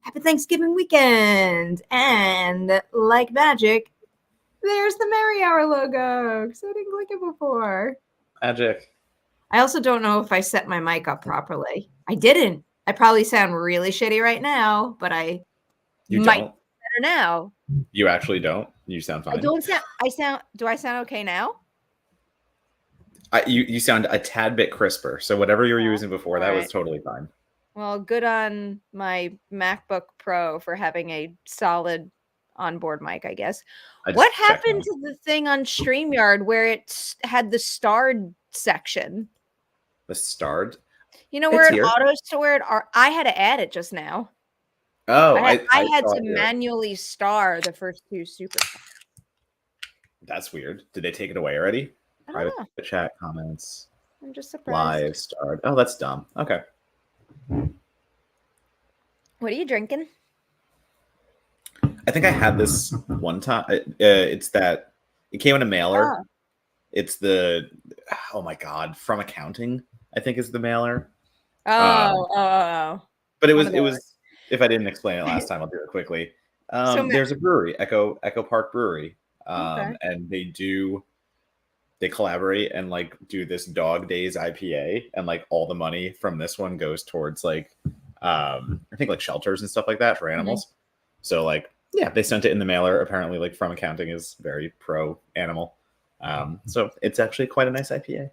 Happy Thanksgiving weekend! And like magic, there's the Merri Hour logo, because I didn't click it before. Magic. I also don't know if I set my mic up properly. I didn't. I probably sound really shitty right now, but You might don't? be better now. You actually don't? You sound fine. Do I sound okay now? You sound a tad bit crisper. So whatever you were using before, that was totally fine. Well, good on my MacBook Pro for having a solid onboard mic, I guess. What happened to the thing on StreamYard where it had the starred section? The starred? You know, where it autos to where it are. I had to add it just now. Oh, I had to manually star the first two super. That's weird. Did they take it away already? Private chat comments. I'm just surprised. Live starred. Oh, that's dumb. Okay. What are you drinking? I think I had this one time. It's that it came in a mailer. Oh. It's the my god, From Accounting, I think is the mailer. But it was if I didn't explain it last time, I'll do it quickly. There's a brewery, Echo Park Brewery. And they collaborate and like do this Dog Days IPA, and like all the money from this one goes towards like I think like shelters and stuff like that for animals. Mm-hmm. So like they sent it in the mailer. Apparently like From Accounting is very pro animal. So it's actually quite a nice IPA.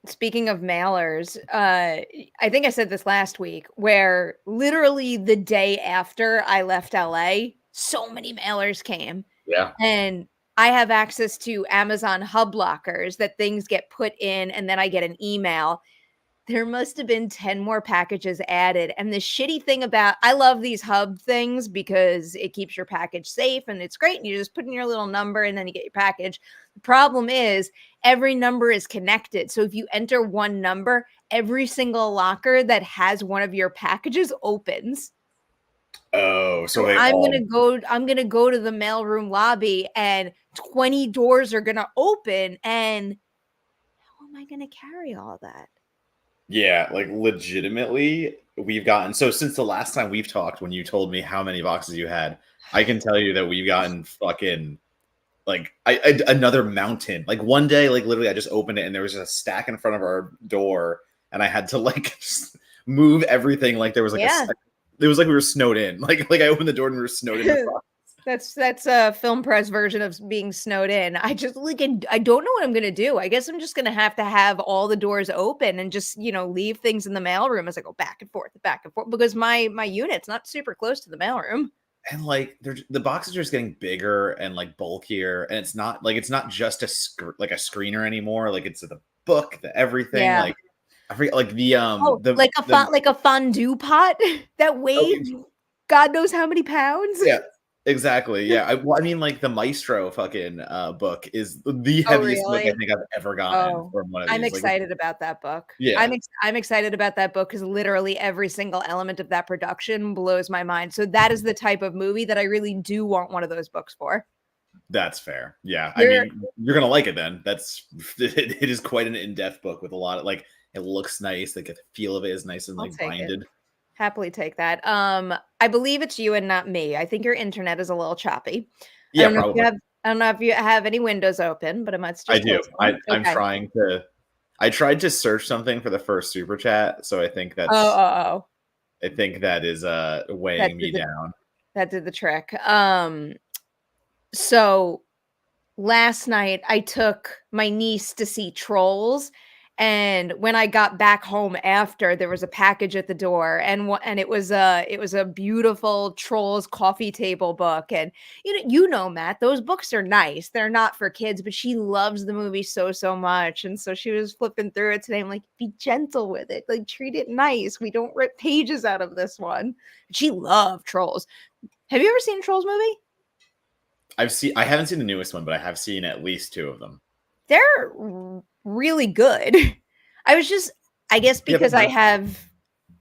Speaking of mailers, I think I said this last week, where literally the day after I left LA, so many mailers came. Yeah. And I have access to Amazon hub lockers that things get put in, and then I get an email. There must have been 10 more packages added. And the shitty thing about, I love these hub things because it keeps your package safe and it's great. And you just put in your little number and then you get your package. The problem is every number is connected. So if you enter one number, every single locker that has one of your packages opens. Oh, so I'm gonna go to the mailroom lobby and 20 doors are gonna open, and how am I gonna carry all that? Yeah, like legitimately, we've gotten since the last time we've talked, when you told me how many boxes you had, I can tell you that we've gotten fucking like another mountain. Like one day, like literally, I just opened it and there was just a stack in front of our door, and I had to like just move everything. Like there was like it was like we were snowed in. Like I opened the door and we were snowed in. That's a film press version of being snowed in. I just I don't know what I'm gonna do. I guess I'm just gonna have to have all the doors open and just leave things in the mailroom as I go back and forth, because my unit's not super close to the mailroom. And like the boxes are just getting bigger and like bulkier, and it's not just a screener anymore. Like it's the book, the everything. Yeah. Like I forget, like like a fondue pot that weighs God knows how many pounds. Yeah, exactly. Yeah, I mean, like the Maestro fucking book is the heaviest book I think I've ever gotten from one of these. I'm excited about that book. Yeah, I'm excited about that book because literally every single element of that production blows my mind. So that is the type of movie that I really do want one of those books for. That's fair. Yeah, I mean, you're gonna like it then. It is quite an in-depth book with a lot of like. It looks nice. Like the feel of it is nice and like binded. Happily take that. I believe it's you and not me. I think your internet is a little choppy. Yeah, probably. I don't know if you have any windows open, but it must just. I do. I'm trying to. I tried to search something for the first super chat, so I think that's. I think that is weighing me down. That did the trick. So last night I took my niece to see Trolls. And when I got back home after, there was a package at the door, and it was a beautiful Trolls coffee table book. And Matt, those books are nice. They're not for kids, but she loves the movie so much, and so she was flipping through it today. I'm like, be gentle with it, like treat it nice. We don't rip pages out of this one. She loved Trolls. Have you ever seen a Trolls movie? I haven't seen the newest one, but I have seen at least 2 of them. They're really good. I guess because I have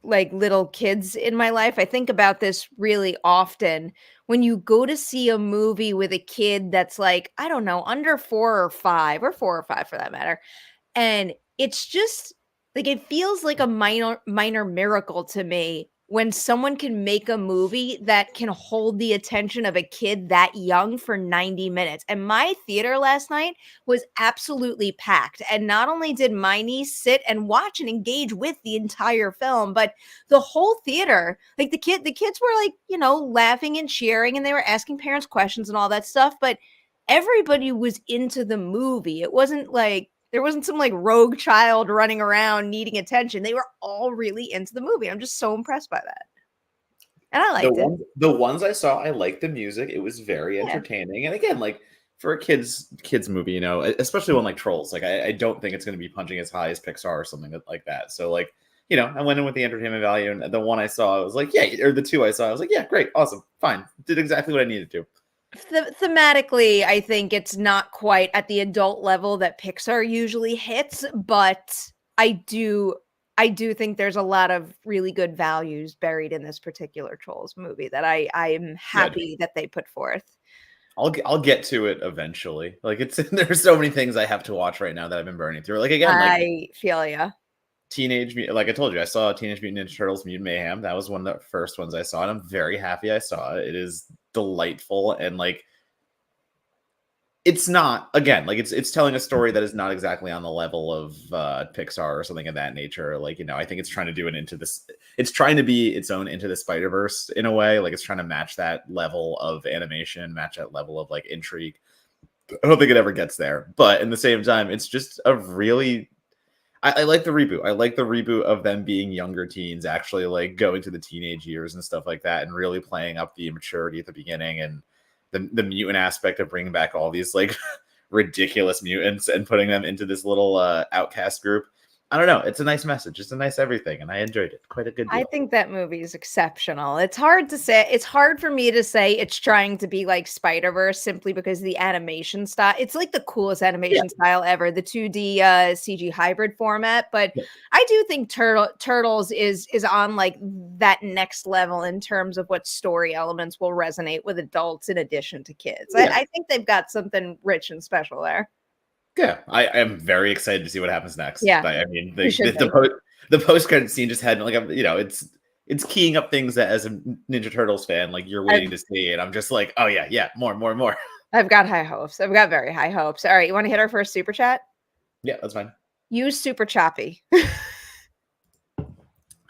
like little kids in my life. I think about this really often. When you go to see a movie with a kid that's like, I don't know, under 4 or 5, or 4 or 5 for that matter, and it's just like it feels like a minor miracle to me when someone can make a movie that can hold the attention of a kid that young for 90 minutes. And my theater last night was absolutely packed. And not only did my niece sit and watch and engage with the entire film, but the whole theater, like the kids were like, you know, laughing and cheering and they were asking parents questions and all that stuff, but everybody was into the movie. It wasn't like there wasn't some like rogue child running around needing attention. They were all really into the movie. I'm just so impressed by that. And I liked it. The ones I saw, I liked the music. It was very Yeah. entertaining. And again, like for a kids movie, you know, especially one like Trolls, like I don't think it's going to be punching as high as Pixar or something like that. So like, you know, I went in with the entertainment value, and the one I saw, I was like, yeah, or the two I saw, I was like, yeah, great, awesome, fine, did exactly what I needed to. Thematically, I think it's not quite at the adult level that Pixar usually hits, but I do think there's a lot of really good values buried in this particular Trolls movie that I'm happy that they put forth. I'll get to it eventually. Like it's there's so many things I have to watch right now that I've been burning through. Like again, like I feel ya. Like I told you, I saw Teenage Mutant Ninja Turtles: Mutant Mayhem. That was one of the first ones I saw, and I'm very happy I saw it. It is delightful, and like it's not, again, like it's telling a story that is not exactly on the level of Pixar or something of that nature. Like, you know, I think it's trying to do it's trying to be its own Into the Spider-Verse in a way. Like it's trying to match that level of animation, match that level of like intrigue. I don't think it ever gets there, but in the same time, it's just a really I like the reboot. I like the reboot of them being younger teens, actually like going to the teenage years and stuff like that, and really playing up the immaturity at the beginning and the mutant aspect of bringing back all these like ridiculous mutants and putting them into this little outcast group. I don't know. It's a nice message. It's a nice everything, and I enjoyed it. Quite a good deal. I think that movie is exceptional. It's hard to say. It's hard for me to say it's trying to be like Spider-Verse simply because the animation style. It's like the coolest animation style ever, the 2D CG hybrid format. But I do think Turtles is on like that next level in terms of what story elements will resonate with adults in addition to kids. I think they've got something rich and special there. Yeah, I am very excited to see what happens next. Yeah, I mean, the post credit scene just had like you know, it's keying up things that as a Ninja Turtles fan, like you're waiting to see, and I'm just like, oh yeah, more. I've got high hopes. I've got very high hopes. All right, you want to hit our first super chat? Yeah, that's fine. Use super choppy.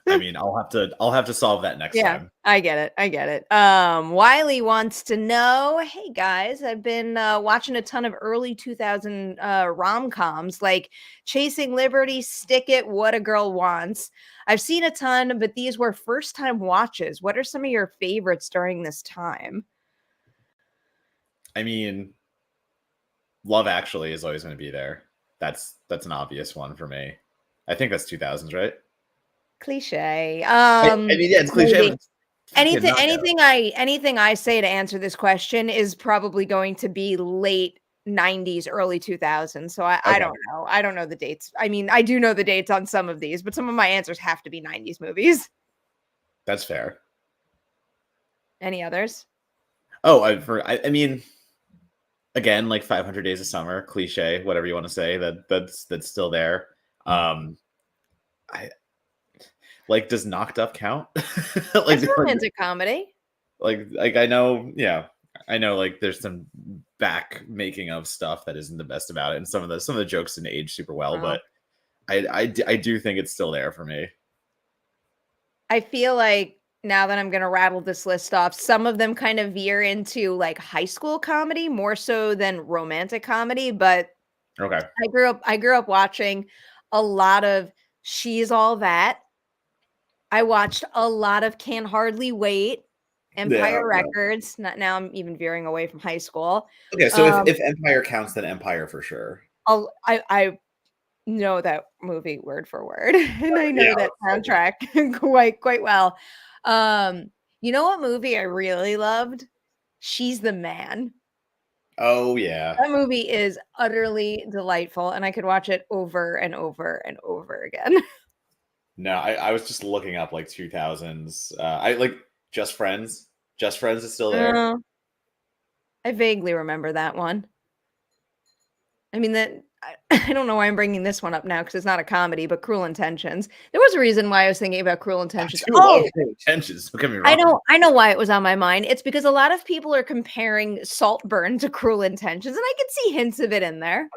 I mean, I'll have to solve that next time. I get it. Wiley wants to know, hey guys, I've been watching a ton of early 2000 rom-coms like Chasing Liberty, Stick It, What a Girl Wants. I've seen a ton, but these were first time watches. What are some of your favorites during this time? I mean, Love Actually is always going to be there. That's an obvious one for me. I think that's 2000s, right? Cliche. I mean, yeah, it's cliche. Anything I say to answer this question is probably going to be late 90s, early 2000s. So I don't know. I don't know the dates. I mean, I do know the dates on some of these, but some of my answers have to be 90s movies. That's fair. Any others? Oh, I mean, again, like 500 Days of Summer, cliche, whatever you want to say, that's still there. Like, does Knocked Up count? Like, it's a romantic comedy. Like I know, I know. Like, there's some back making of stuff that isn't the best about it, and some of the jokes didn't age super well, but I do think it's still there for me. I feel like now that I'm going to rattle this list off, some of them kind of veer into like high school comedy more so than romantic comedy. But okay, I grew up watching a lot of She's All That. I watched a lot of Can't Hardly Wait, Empire Records. Now I'm even veering away from high school. Okay, so if Empire counts, then Empire for sure. I know that movie word for word, and I know that soundtrack quite well. You know what movie I really loved? She's the Man. Oh yeah, that movie is utterly delightful, and I could watch it over and over and over again. No, I was just looking up like 2000s. I like Just Friends. Just Friends is still there. I vaguely remember that one. I mean, I don't know why I'm bringing this one up now because it's not a comedy, but Cruel Intentions. There was a reason why I was thinking about Cruel Intentions. I do love Cruel Intentions. Don't get me wrong. I know why it was on my mind. It's because a lot of people are comparing Saltburn to Cruel Intentions, and I could see hints of it in there.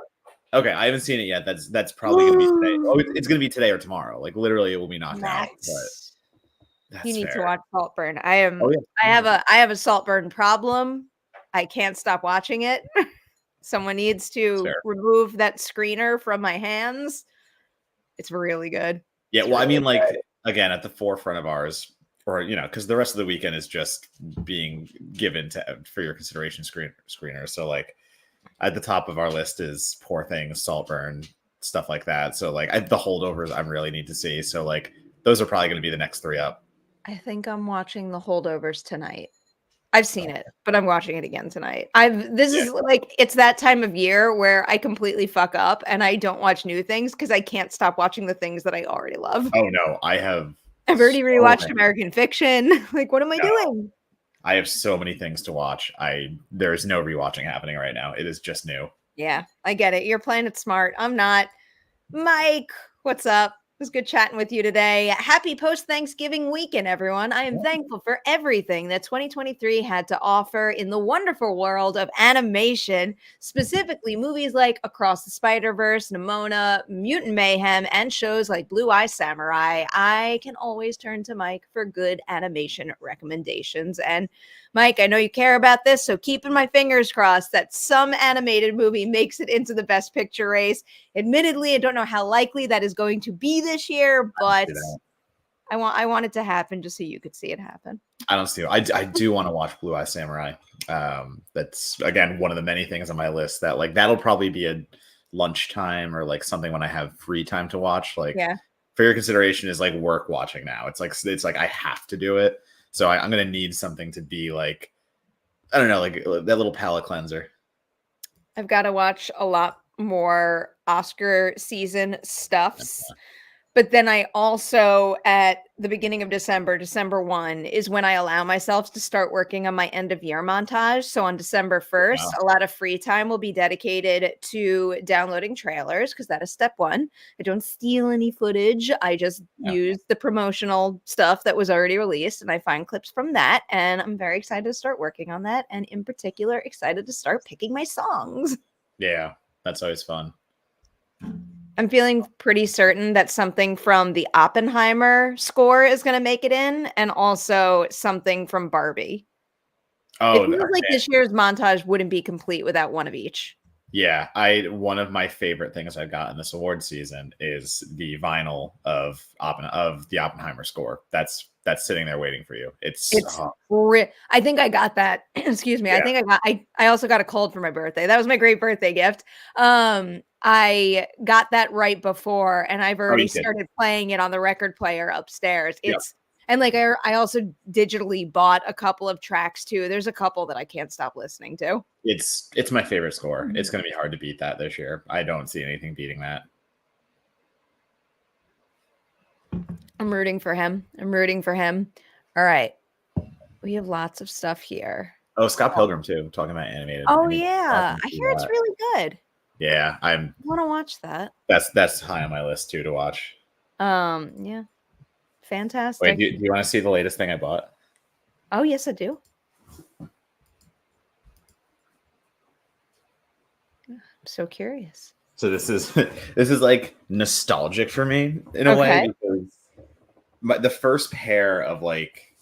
Okay, I haven't seen it yet. That's probably going to be today. Oh, it's going to be today or tomorrow. Like literally, it will be knocked out. But You need fair. to watch Saltburn. I have a Saltburn problem. I can't stop watching it. Someone needs to remove that screener from my hands. It's really good. Yeah, well, I mean, like again, at the forefront of ours, or because the rest of the weekend is just being given for your consideration screener. So like at the top of our list is Poor Things, Saltburn, stuff like that. So like the Holdovers, I really need to see. So like those are probably going to be the next 3 up. I think I'm watching The Holdovers tonight. I've seen it, but I'm watching it again tonight. This is like, it's that time of year where I completely fuck up and I don't watch new things because I can't stop watching the things that I already love. Oh no, I've already rewatched American Fiction. Like, what am I doing? I have so many things to watch. There's no rewatching happening right now. It is just new. Yeah, I get it. You're playing it smart. I'm not. Mike, what's up? It was good chatting with you today. Happy post-Thanksgiving weekend, everyone. I am thankful for everything that 2023 had to offer in the wonderful world of animation, specifically movies like Across the Spider-Verse, Nimona, Mutant Mayhem, and shows like Blue Eye Samurai. I can always turn to Mike for good animation recommendations. And Mike, I know you care about this, so keeping my fingers crossed that some animated movie makes it into the Best Picture race. Admittedly, I don't know how likely that is going to be this year, but I want it to happen just so you could see it happen. I don't see it. I do want to watch Blue Eye Samurai. That's again one of the many things on my list that like that'll probably be a lunchtime or like something when I have free time to watch. Like for your consideration is like work watching now. It's like I have to do it. So I'm going to need something to be like, I don't know, like that little palate cleanser. I've got to watch a lot more Oscar season stuffs. But then I also, at the beginning of December 1 is when I allow myself to start working on my end of year montage. So on December 1st, a lot of free time will be dedicated to downloading trailers because that is step 1. I don't steal any footage. I just use the promotional stuff that was already released and I find clips from that. And I'm very excited to start working on that. And in particular, excited to start picking my songs. Yeah, that's always fun. I'm feeling pretty certain that something from the Oppenheimer score is going to make it in, and also something from Barbie. Oh, it feels like this year's montage wouldn't be complete without one of each. Yeah, one of my favorite things I've got in this award season is the vinyl of the Oppenheimer score. That's sitting there waiting for you. I think I got that. Excuse me. Yeah. I also got a cold for my birthday. That was my great birthday gift. I got that right before, and I've already started playing it on the record player upstairs. And like I also digitally bought a couple of tracks too. There's a couple that I can't stop listening to. It's my favorite score. It's going to be hard to beat that this year. I don't see anything beating that. I'm rooting for him. All right. We have lots of stuff here. Oh, Scott Pilgrim too. Talking about animated. Oh yeah. I hear it's really good. Yeah, I want to watch that. That's high on my list too to watch. Yeah. Fantastic. Wait, do you want to see the latest thing I bought? Oh, yes, I do. I'm so curious. So this is like nostalgic for me in a way because the first pair of like,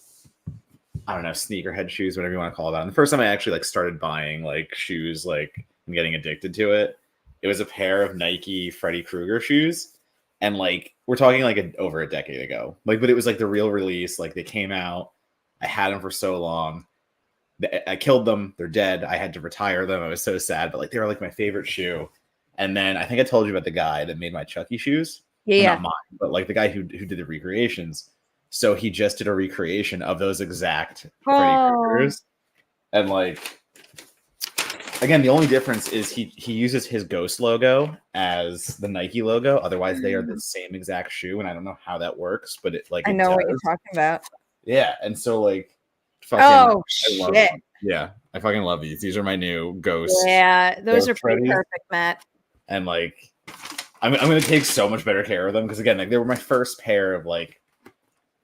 I don't know, sneakerhead shoes, whatever you want to call that. And the first time I actually like started buying like shoes, like and getting addicted to it, it was a pair of Nike Freddy Krueger shoes. And like, we're talking like over a decade ago, like, but it was like the real release. Like they came out, I had them for so long. I killed them. They're dead. I had to retire them. I was so sad, but like, they were like my favorite shoe. And then I think I told you about the guy that made my Chucky shoes. Yeah. Not mine, but like the guy who did the recreations. So he just did a recreation of those exact Freddy Kruegers. And like, Again, the only difference is he uses his Ghost logo as the Nike logo. Otherwise, they are the same exact shoe, and I don't know how that works, but it I it know does. what you're talking about. Yeah, and so like, fucking, Oh I love shit! them. Yeah, I fucking love these. These are my new Ghost. Yeah, those Ghost are pretty Freddies. perfect, Matt. And like, I'm gonna take so much better care of them because again, like they were my first pair of like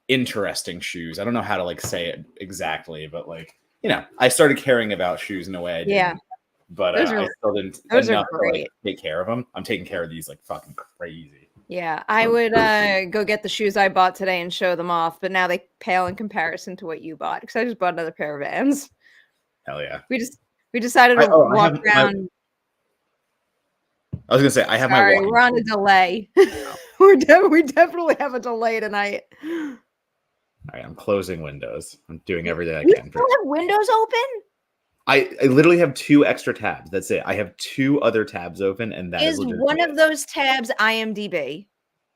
interesting shoes. I don't know how to like say it exactly, but like, you know, I started caring about shoes in a way I didn't. Yeah. But I still didn't those enough are to great. like take care of them. I'm taking care of these like fucking crazy. Yeah, I would go get the shoes I bought today and show them off, but now they pale in comparison to what you bought because I just bought another pair of Vans. Hell yeah. We decided to walk around. I was gonna say I have my. Sorry, we're on a delay. we definitely have a delay tonight. All right, I'm closing windows. I'm doing everything I You can. still have windows open? I literally have 2 extra tabs. That's it. I have 2 other tabs open, and that is one of those tabs IMDb?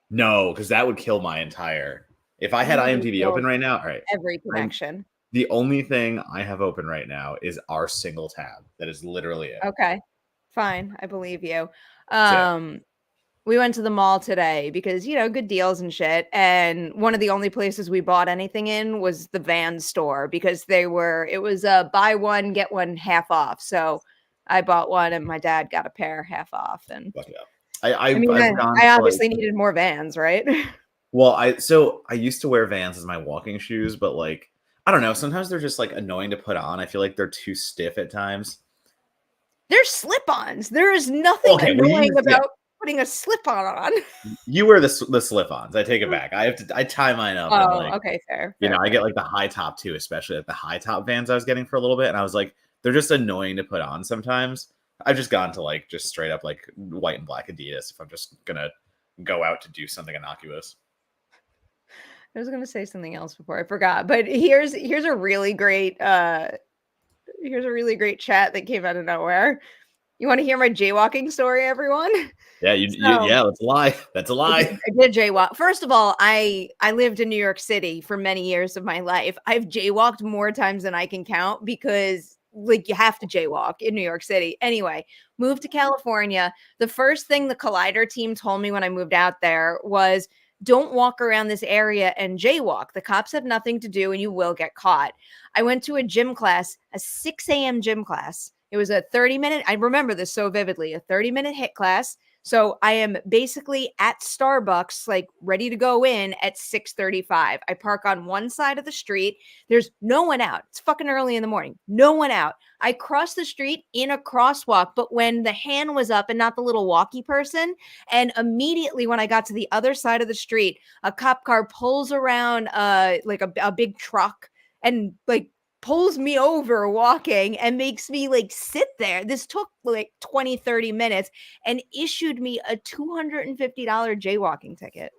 No, because that would kill my entire. If I had IMDb open right now, all right. Every connection. The only thing I have open right now is our single tab. That is literally it. Okay, fine. I believe you. We went to the mall today because, you know, good deals and shit. And one of the only places we bought anything in was the Vans store because it was a buy one, get one half off. So I bought one and my dad got a pair half off. And I obviously needed more Vans, right? Well, I used to wear Vans as my walking shoes, but like, I don't know. Sometimes they're just like annoying to put on. I feel like they're too stiff at times. They're slip-ons. There is nothing annoying about putting a slip-on on. You wear the slip-ons. I take it back. I tie mine up. Oh, and like, okay, fair. You know, I get like the high top too, especially like the high top Vans I was getting for a little bit, and I was like, they're just annoying to put on sometimes. I've just gone to like just straight up like white and black Adidas if I'm just gonna go out to do something innocuous. I was gonna say something else before I forgot, but here's a really great chat that came out of nowhere. You want to hear my jaywalking story, everyone? Yeah, yeah, that's a lie. That's a lie. I did jaywalk. First of all, I lived in New York City for many years of my life. I've jaywalked more times than I can count because like you have to jaywalk in New York City. Anyway, moved to California. The first thing the Collider team told me when I moved out there was don't walk around this area and jaywalk. The cops have nothing to do and you will get caught. I went to a gym class, a 6 a.m. gym class. It was a 30-minute, I remember this so vividly, a 30-minute HIIT class. So I am basically at Starbucks, like ready to go in at 6:35. I park on one side of the street. There's no one out. It's fucking early in the morning. No one out. I cross the street in a crosswalk, but when the hand was up and not the little walkie person, and immediately when I got to the other side of the street, a cop car pulls around like a big truck and like pulls me over walking and makes me like sit there. This took like 20-30 minutes and issued me a $250 jaywalking ticket.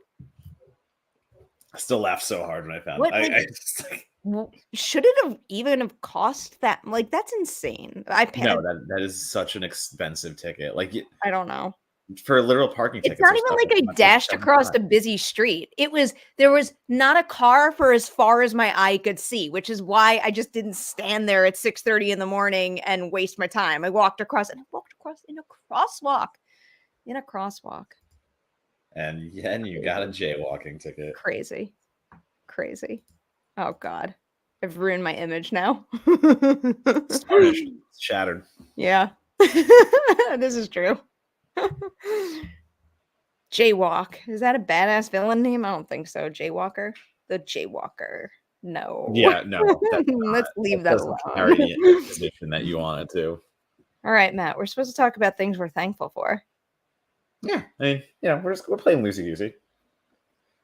I still laughed so hard when I found it. Should it have even cost that? Like, that's insane. No, that is such an expensive ticket. Like, I don't know. For literal parking tickets. It's not even like I dashed across a busy street. There was not a car for as far as my eye could see, which is why I just didn't stand there at 6:30 in the morning and waste my time. I walked across in a crosswalk. And you got a jaywalking ticket. Crazy. Oh God. I've ruined my image now. It's shattered. Yeah. This is true. Jaywalk. Is that a badass villain name? I don't think so. Jaywalker. The Jaywalker. No. Yeah, no. Let's leave that alone. The position that you want it to. All right, Matt. We're supposed to talk about things we're thankful for. Yeah, I mean, we're playing loosey goosey.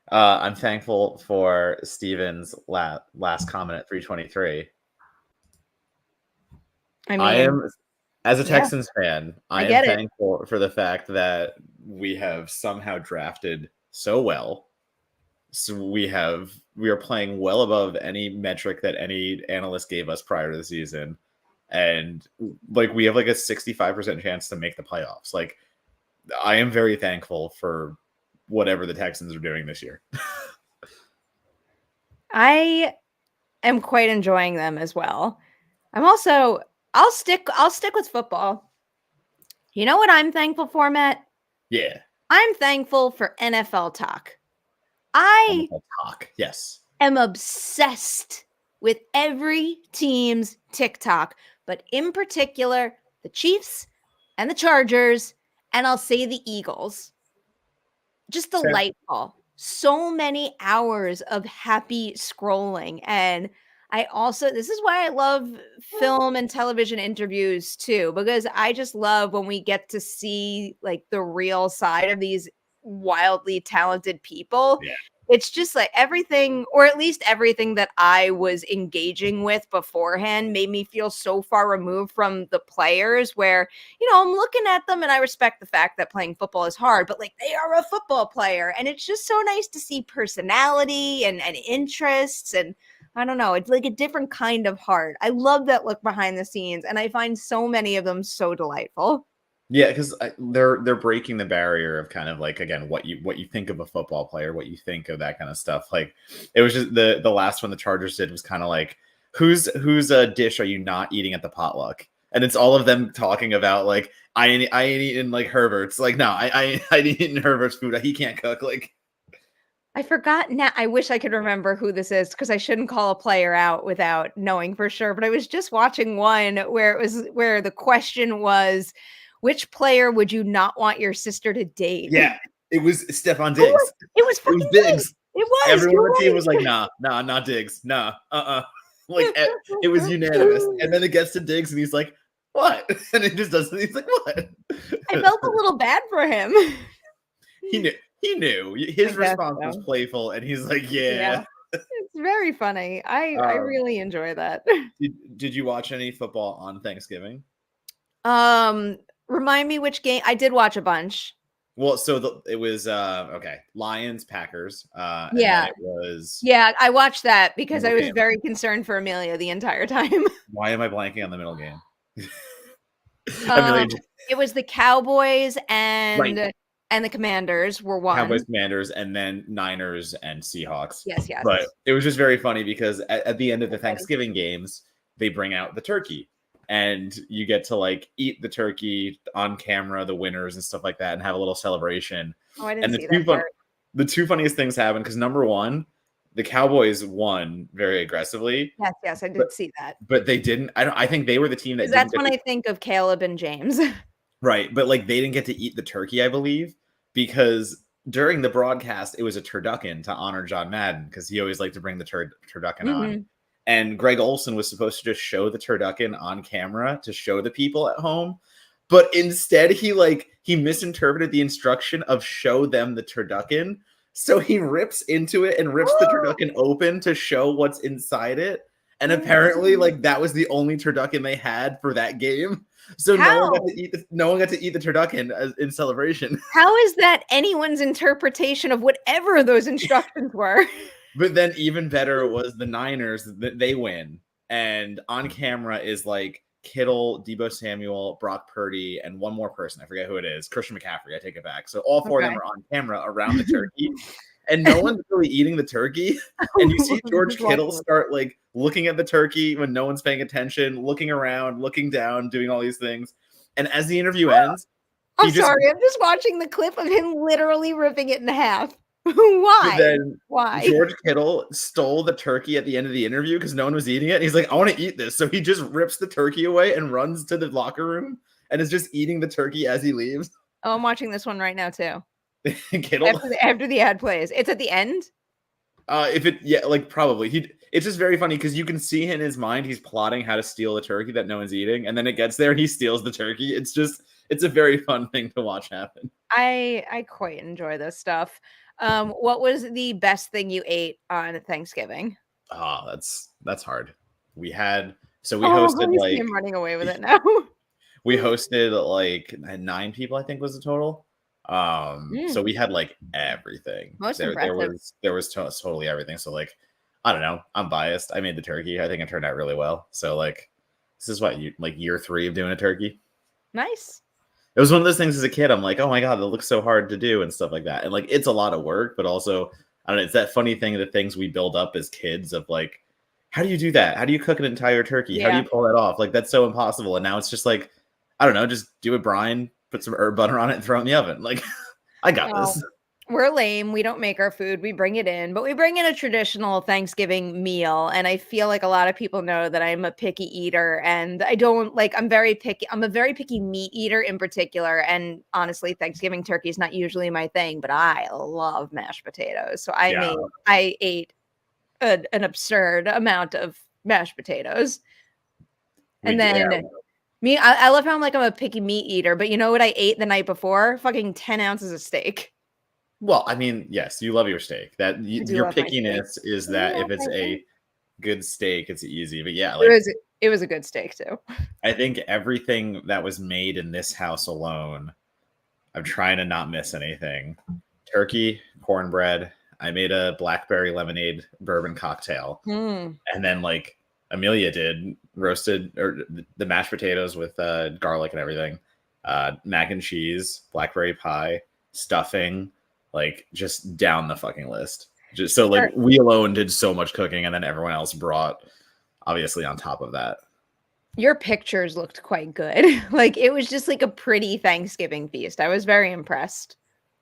I'm thankful for Steven's last comment at 323. I am. As a Texans fan, I am thankful for the fact that we have somehow drafted so well. So we are playing well above any metric that any analyst gave us prior to the season. And like we have like a 65% chance to make the playoffs. Like I am very thankful for whatever the Texans are doing this year. I am quite enjoying them as well. I'm also I'll stick with football. You know what I'm thankful for, Matt? Yeah. I'm thankful for NFL talk. I NFL talk. Yes. am obsessed with every team's TikTok, but in particular, the Chiefs and the Chargers, and I'll say the Eagles. Just delightful. So many hours of happy scrolling. And this is why I love film and television interviews too, because I just love when we get to see like the real side of these wildly talented people. Yeah. It's just like everything, or at least everything that I was engaging with beforehand made me feel so far removed from the players where, I'm looking at them and I respect the fact that playing football is hard, but like they are a football player. And it's just so nice to see personality and interests. And I don't know, it's like a different kind of heart. I love that look behind the scenes. And I find so many of them so delightful. Yeah, because they're breaking the barrier of kind of like, again, what you think of a football player, what you think of that kind of stuff. Like it was just the last one the Chargers did was kind of like, whose dish are you not eating at the potluck? And it's all of them talking about like I ain't eating like Herbert's. Like no, I ain't eating Herbert's food. He can't cook. Like I forgot now. I wish I could remember who this is because I shouldn't call a player out without knowing for sure. But I was just watching one where the question was, which player would you not want your sister to date? Yeah, it was Stefan Diggs. It was fucking Diggs. It was. Everyone on the team was like, nah, not Diggs. Nah, Like it was unanimous. And then it gets to Diggs and he's like, what? And it just doesn't. He's like, what? I felt a little bad for him. He knew. His response was playful, and he's like, yeah. It's very funny. I really enjoy that. Did you watch any football on Thanksgiving? Remind me which game. I did watch a bunch. Well, so it was Lions, Packers. Yeah, it was. Yeah, I watched that because I was very concerned for Amelia the entire time. Why am I blanking on the middle game? It was the Cowboys and the Commanders were one. Cowboys, Commanders, and then Niners and Seahawks. Yes. But it was just very funny because at the end of the Thanksgiving games, they bring out the turkey. And you get to like eat the turkey on camera, the winners and stuff like that, and have a little celebration. Oh, I didn't see that part. The two funniest things happened because number one, the Cowboys won very aggressively. Yes, I did see that. But they didn't. I think they were the team that. That's when I think of Caleb and James. Right, but like they didn't get to eat the turkey, I believe, because during the broadcast it was a turducken to honor John Madden because he always liked to bring the turducken on. And Greg Olson was supposed to just show the turducken on camera to show the people at home. But instead, he misinterpreted the instruction of show them the turducken. So he rips into it and rips the turducken open to show what's inside it. And apparently, like that was the only turducken they had for that game. So no one got to eat the turducken in celebration. How is that anyone's interpretation of whatever those instructions were? But then even better was the Niners. They win. And on camera is like Kittle, Deebo Samuel, Brock Purdy, and one more person. I forget who it is. Christian McCaffrey. I take it back. So all four of them are on camera around the turkey. And no one's really eating the turkey. And you see George Kittle start like looking at the turkey when no one's paying attention, looking around, looking down, doing all these things. And as the interview ends, I'm just watching the clip of him literally ripping it in half. Why? Why? George Kittle stole the turkey at the end of the interview because no one was eating it. And he's like, I want to eat this. So he just rips the turkey away and runs to the locker room and is just eating the turkey as he leaves. Oh, I'm watching this one right now too. Kittle after the ad plays. It's at the end? Probably. It's just very funny because you can see in his mind he's plotting how to steal the turkey that no one's eating, and then it gets there, he steals the turkey. It's a very fun thing to watch happen. I quite enjoy this stuff. What was the best thing you ate on Thanksgiving? Oh, that's hard. We hosted like I'm running away with it now. We hosted like 9 people, I think was the total. So we had like everything. Most impressive. There was totally everything. So like, I don't know. I'm biased. I made the turkey. I think it turned out really well. So like, this is year 3 of doing a turkey. Nice. It was one of those things as a kid. I'm like, oh my God, that looks so hard to do and stuff like that. And like, it's a lot of work, but also, I don't know. It's that funny thing, the things we build up as kids of like how do you do that? How do you cook an entire turkey? How do Yeah. you pull that off? Like, that's so impossible. And now it's just like, I don't know, just do a brine, put some herb butter on it, and throw it in the oven. Like, I got this. We're lame. We don't make our food. We bring it in, but we bring in a traditional Thanksgiving meal. And I feel like a lot of people know that I'm a picky eater, and I don't like, I'm very picky. I'm a very picky meat eater in particular. And honestly, Thanksgiving turkey is not usually my thing, but I love mashed potatoes. So I ate an absurd amount of mashed potatoes. And then I love how I'm a picky meat eater, but you know what I ate the night before? Fucking 10 ounces of steak. Well, I mean, yes, you love your steak. That your pickiness is that if it's a good steak, it's easy. But yeah, like it was a good steak too. I think everything that was made in this house alone, I'm trying to not miss anything. Turkey, cornbread. I made a blackberry lemonade bourbon cocktail, and then like Amelia did roasted or the mashed potatoes with garlic and everything, mac and cheese, blackberry pie, stuffing. Like, just down the fucking list. Just so like we alone did so much cooking, and then everyone else brought obviously on top of that. Your pictures looked quite good. Like, it was just like a pretty Thanksgiving feast. I was very impressed.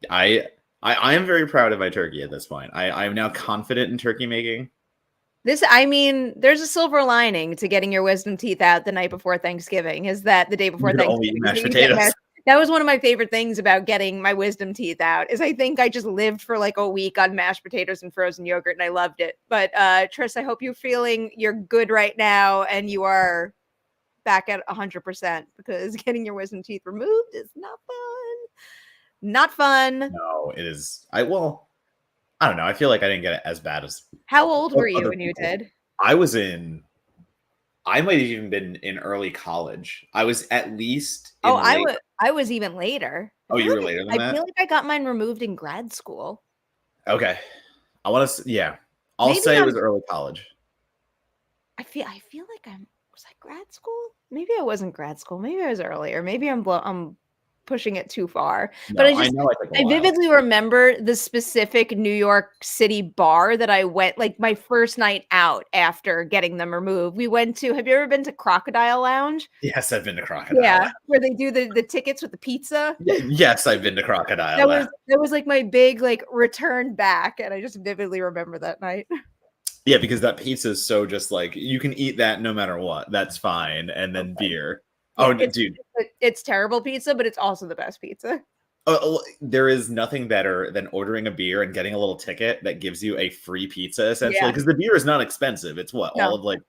I am very proud of my turkey at this point. I am now confident in turkey making. There's a silver lining to getting your wisdom teeth out the night before Thanksgiving, is that the day before Thanksgiving. Only eat mashed potatoes. That was one of my favorite things about getting my wisdom teeth out, is I think I just lived for like a week on mashed potatoes and frozen yogurt, and I loved it. But Tris, I hope you're good right now and you are back at 100%, because getting your wisdom teeth removed is not fun. Not fun. No, it is. I don't know. I feel like I didn't get it as bad as. How old were you when you did? I might have even been in early college. I was at least. I was even later. Oh, you were later than that? I feel like I got mine removed in grad school. Okay. I want to, yeah. I'll say it was early college. I feel like was I grad school? Maybe I wasn't grad school. Maybe I was earlier. Maybe I'm pushing it too far. No, but I vividly remember the specific New York City bar that I went, like my first night out after getting them removed. We went to, have you ever been to Crocodile Lounge? Yes, I've been to Crocodile. Yeah, where they do the tickets with the pizza. Yes, I've been to Crocodile. That was like my big like return back, and I just vividly remember that night. Yeah, because that pizza is so just like, you can eat that no matter what. That's fine. And then beer. Yeah, dude, it's terrible pizza, but it's also the best pizza. There is nothing better than ordering a beer and getting a little ticket that gives you a free pizza, essentially, because the beer is not expensive. It's all of like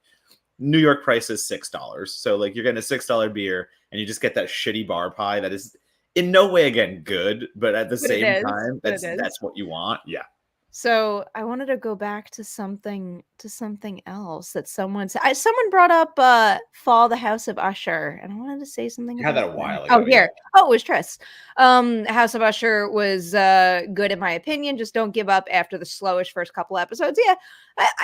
New York price is $6, so like you're getting a $6 beer and you just get that shitty bar pie that is in no way again good, but at the same time that's what you want. Yeah. So I wanted to go back to something else that someone said. Someone brought up "Fall the House of Usher," and I wanted to say something. You had that a while ago. Oh, here. Yeah. Oh, it was Tris. House of Usher was good in my opinion. Just don't give up after the slowish first couple episodes. Yeah,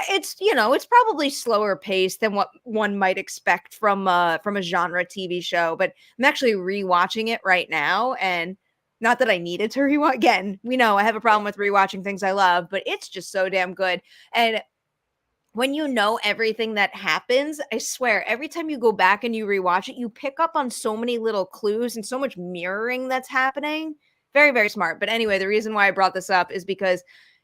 it's it's probably slower paced than what one might expect from a genre TV show. But I'm actually rewatching it right now, and not that I needed to rewatch. Again, we know I have a problem with rewatching things I love, but it's just so damn good. And when you know everything that happens, I swear, every time you go back and you rewatch it, you pick up on so many little clues and so much mirroring that's happening. Very, very smart. But anyway, the reason why I brought this up is because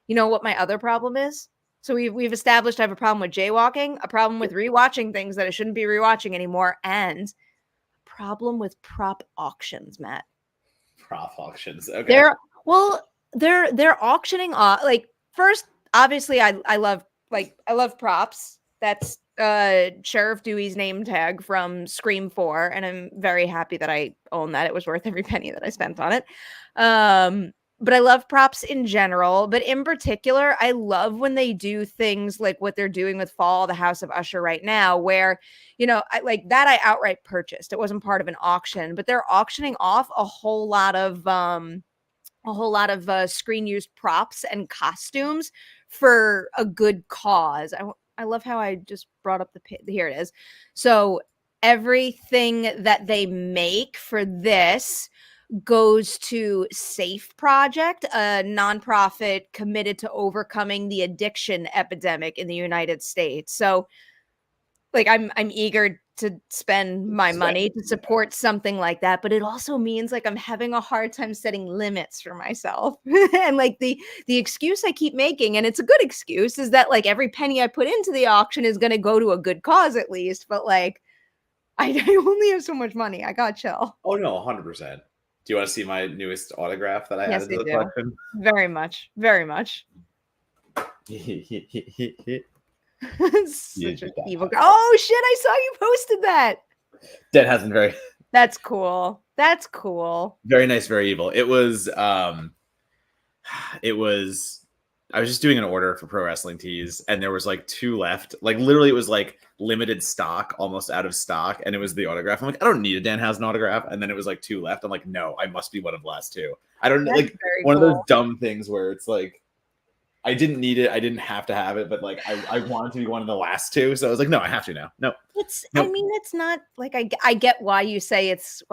you know what my other problem is? So we've established I have a problem with jaywalking, a problem with rewatching things that I shouldn't be rewatching anymore, and a problem with prop auctions, Matt. Prop auctions. Okay. They're auctioning off. Like, first, obviously, I love props. That's Sheriff Dewey's name tag from Scream 4, and I'm very happy that I own that. It was worth every penny that I spent on it. But I love props in general, but in particular, I love when they do things like what they're doing with Fall the House of Usher right now, where I outright purchased. It wasn't part of an auction, but they're auctioning off a whole lot of screen used props and costumes for a good cause. I love how I just brought up here it is. So everything that they make for this goes to Safe Project, a nonprofit committed to overcoming the addiction epidemic in the United States. So, like, I'm eager to spend my money to support something like that, but it also means, like, I'm having a hard time setting limits for myself. And, like, the excuse I keep making, and it's a good excuse, is that, like, every penny I put into the auction is gonna go to a good cause at least, but, like, I only have so much money. I gotta chill. Oh, no, 100%. Do you wanna see my newest autograph that I Yes, added I to the do. collection? Very much, very much. Such an evil guy. Oh, shit, I saw you posted that. Dead hasn't very That's cool. That's cool. very nice, very evil. It was I was just doing an order for pro wrestling tees, and there was like 2 left. Like literally, it was like limited stock, almost out of stock, and it was the autograph. I'm like, I don't need a Danhausen autograph, and then it was like 2 left. I'm like, no, I must be one of the last 2. I don't know, like one of those dumb things where it's like, I didn't need it, I didn't have to have it, but like I wanted to be one of the last 2, so I was like, no, I have to now. No, I mean, it's not like I get why you say it's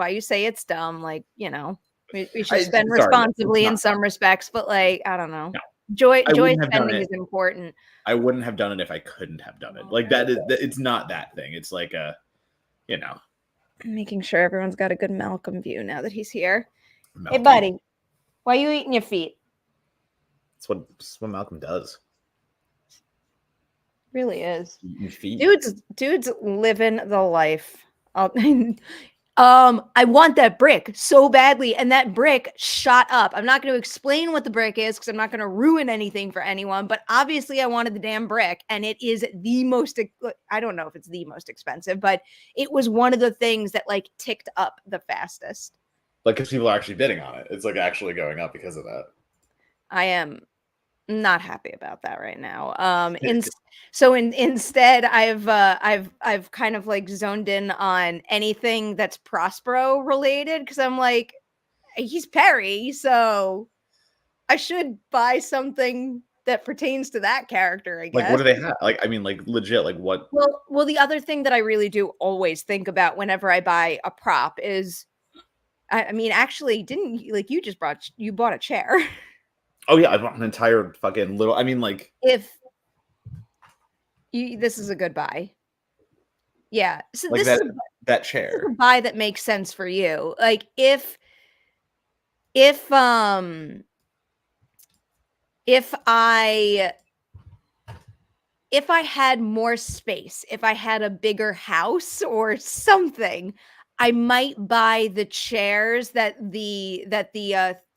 dumb. Like, you know, we should spend responsibly in some respects, but like, I don't know. No. Joy spending is important. I wouldn't have done it if I couldn't have done it. Like that is, it's not that thing. It's like a, you know. Making sure everyone's got a good Malcolm view now that he's here. Hey, buddy, why are you eating your feet? That's what Malcolm does. Really is. Eating feet. Dude's living the life. I want that brick so badly, and that brick shot up. I'm not going to explain what the brick is because I'm not going to ruin anything for anyone, but obviously I wanted the damn brick, and it is the most, I don't know if it's the most expensive, but it was one of the things that like ticked up the fastest. Like, because people are actually bidding on it. It's like actually going up because of that. I am not happy about that right now. Instead, I've kind of like zoned in on anything that's Prospero related because I'm like, he's Perri, so I should buy something that pertains to that character, I guess. Like, what do they have? Like, I mean, like legit, like what? Well, the other thing that I really do always think about whenever I buy a prop is, I mean, actually, didn't you bought a chair? Oh yeah, I bought an entire fucking little. I mean, like if this is a good buy. Yeah, so like this that chair. This is a buy that makes sense for you. Like if I had more space, if I had a bigger house or something, I might buy the chairs that the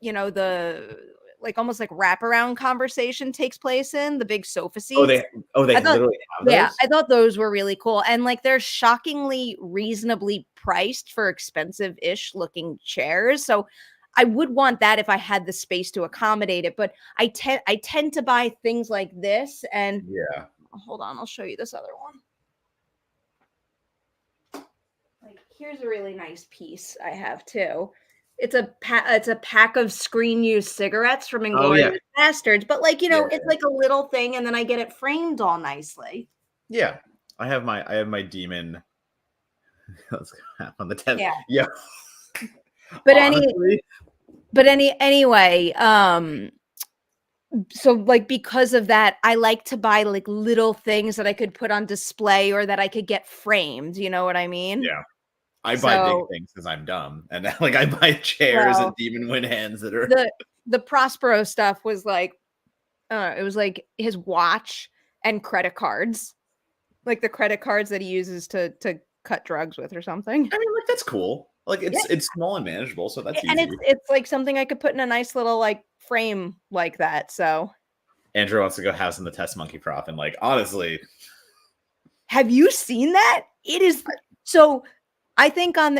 you know, the like almost like wraparound conversation takes place in, the big sofa seats. They literally have those? Yeah, I thought those were really cool. And like they're shockingly reasonably priced for expensive-ish looking chairs. So I would want that if I had the space to accommodate it. But I tend to buy things like this. And yeah, hold on, I'll show you this other one. Like here's a really nice piece I have too. It's a pack of screen use cigarettes from Inglourious Bastards, but like, you know, it's like a little thing, and then I get it framed all nicely. Yeah, I have my demon. Let's go on the 10th. Yeah. But anyway, so like because of that, I like to buy like little things that I could put on display or that I could get framed. You know what I mean? Yeah. I buy big things because I'm dumb, and like I buy chairs and demon wind hands that are the Prospero stuff was like, it was like his watch and credit cards, like the credit cards that he uses to cut drugs with or something. I mean, like that's cool. Like it's small and manageable, so that's easy. And it's like something I could put in a nice little like frame like that. So Andrew wants to go house in the test monkey prop, and like honestly, have you seen that? It is so. I think on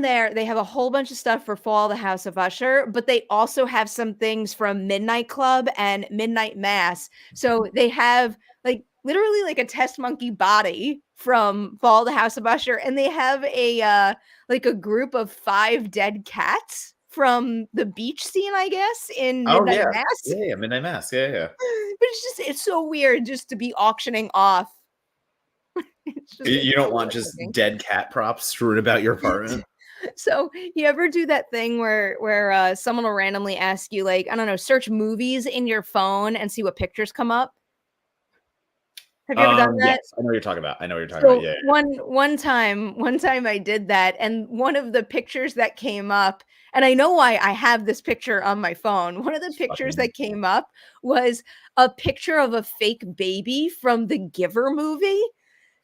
there they have a whole bunch of stuff for Fall the House of Usher, but they also have some things from Midnight Club and Midnight Mass. So they have like literally like a test monkey body from Fall the House of Usher, and they have a like a group of 5 dead cats from the beach scene, I guess, in Midnight Mass. Yeah, Midnight Mass. Yeah. But it's so weird just to be auctioning off. You don't want just dead cat props strewn about your apartment? So you ever do that thing where someone will randomly ask you, like, I don't know, search movies in your phone and see what pictures come up? Have you ever done that? Yes, I know what you're talking about. I know what you're talking about. So Yeah, one time I did that, and one of the pictures that came up, and I know why I have this picture on my phone. One of the pictures fucking that came up was a picture of a fake baby from the Giver movie,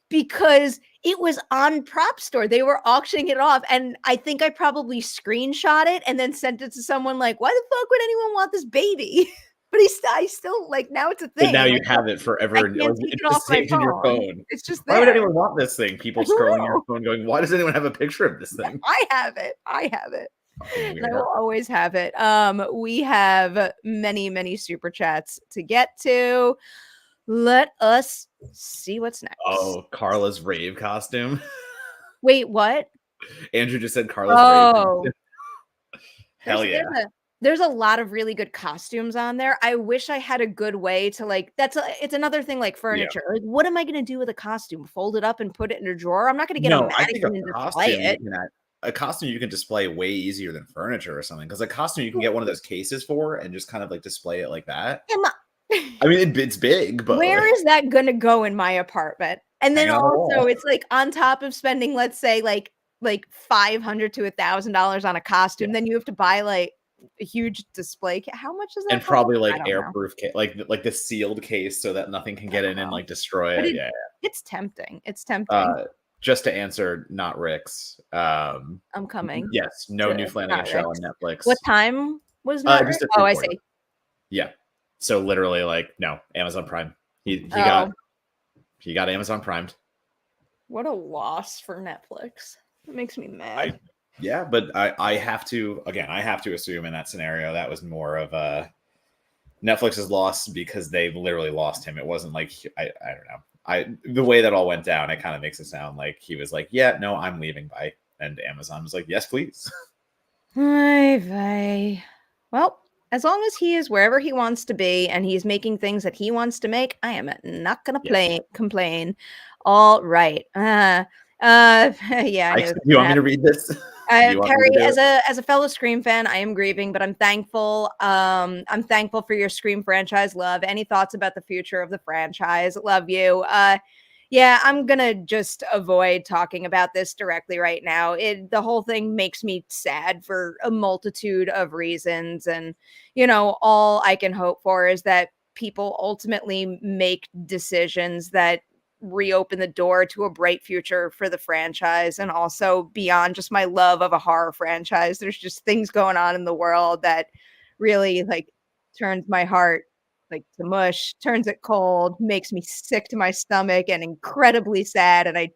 because it was on Prop Store. They were auctioning it off, and I think I probably screenshot it and then sent it to someone like, "Why the fuck would anyone want this baby?" But I still like, now it's a but now thing. you Like, have it forever, I and can't like, take it's it off just my saved in your phone. phone. It's just Why would there. anyone want this thing? People I don't scrolling your know. phone, going, "Why does anyone have a picture of this thing?" I have it. I have it. Fucking And I will weirdo. always have it. We have many, many super chats to get to. Let us see what's next. Oh, Carla's rave costume. Wait, what? Andrew just said Carla's rave Oh, costume. Hell yeah. there's a lot of really good costumes on there. I wish I had a good way to, like, it's another thing like Yeah. furniture. Like, what am I gonna do with a costume? Fold it up and put it in a drawer? I'm not gonna get a No, I think mannequin and display it. a costume you can display way easier than furniture or something. Because a costume you can get one of those cases for and just kind of like display it like that. Am I I mean, it's big, but Where like is that gonna go in my apartment? And then hanging on the also, wall. it's like on top of spending, let's say, like 500 to $1,000 on a Yeah. costume, then you have to buy like a huge display how much does And that cost? probably I like don't know. airproof like the sealed case so that nothing can I get don't in and know. like destroy But it. Yeah. it's tempting. It's tempting. Uh, just to answer, not Rick's. I'm coming Yes, no to new Flanagan not show on Rick's. What Netflix. time was not Just Rick? at Oh, I 3:40. see. Yeah. So literally, like, no, Amazon Prime. He got Oh, Amazon Primed. what a loss for Netflix. It makes me I mad. Yeah, but I have to, again, I have to assume in that scenario that was more of a Netflix's loss because they literally lost him. It wasn't like I don't know. The way that all went down, it kind of makes it sound like he was like, "Yeah, no, I'm leaving, bye," and Amazon was like, "Yes, please." Ay vey. Well, as long as he is wherever he wants to be and he's making things that he wants to make, I am not gonna Yeah. complain. All right. Yeah, I knew this Do was you gonna want me to happen. read this? Do you want me Perri, to do it? as a fellow Scream fan, I am grieving, but I'm thankful. I'm thankful for your Scream franchise love. Any thoughts about the future of the franchise? Love you. Yeah, I'm gonna just avoid talking about this directly right now. The whole thing makes me sad for a multitude of reasons, and all I can hope for is that people ultimately make decisions that reopen the door to a bright future for the franchise. And also, beyond just my love of a horror franchise, there's just things going on in the world that really, like, turns my heart like to mush, turns it cold, makes me sick to my stomach and incredibly sad. And I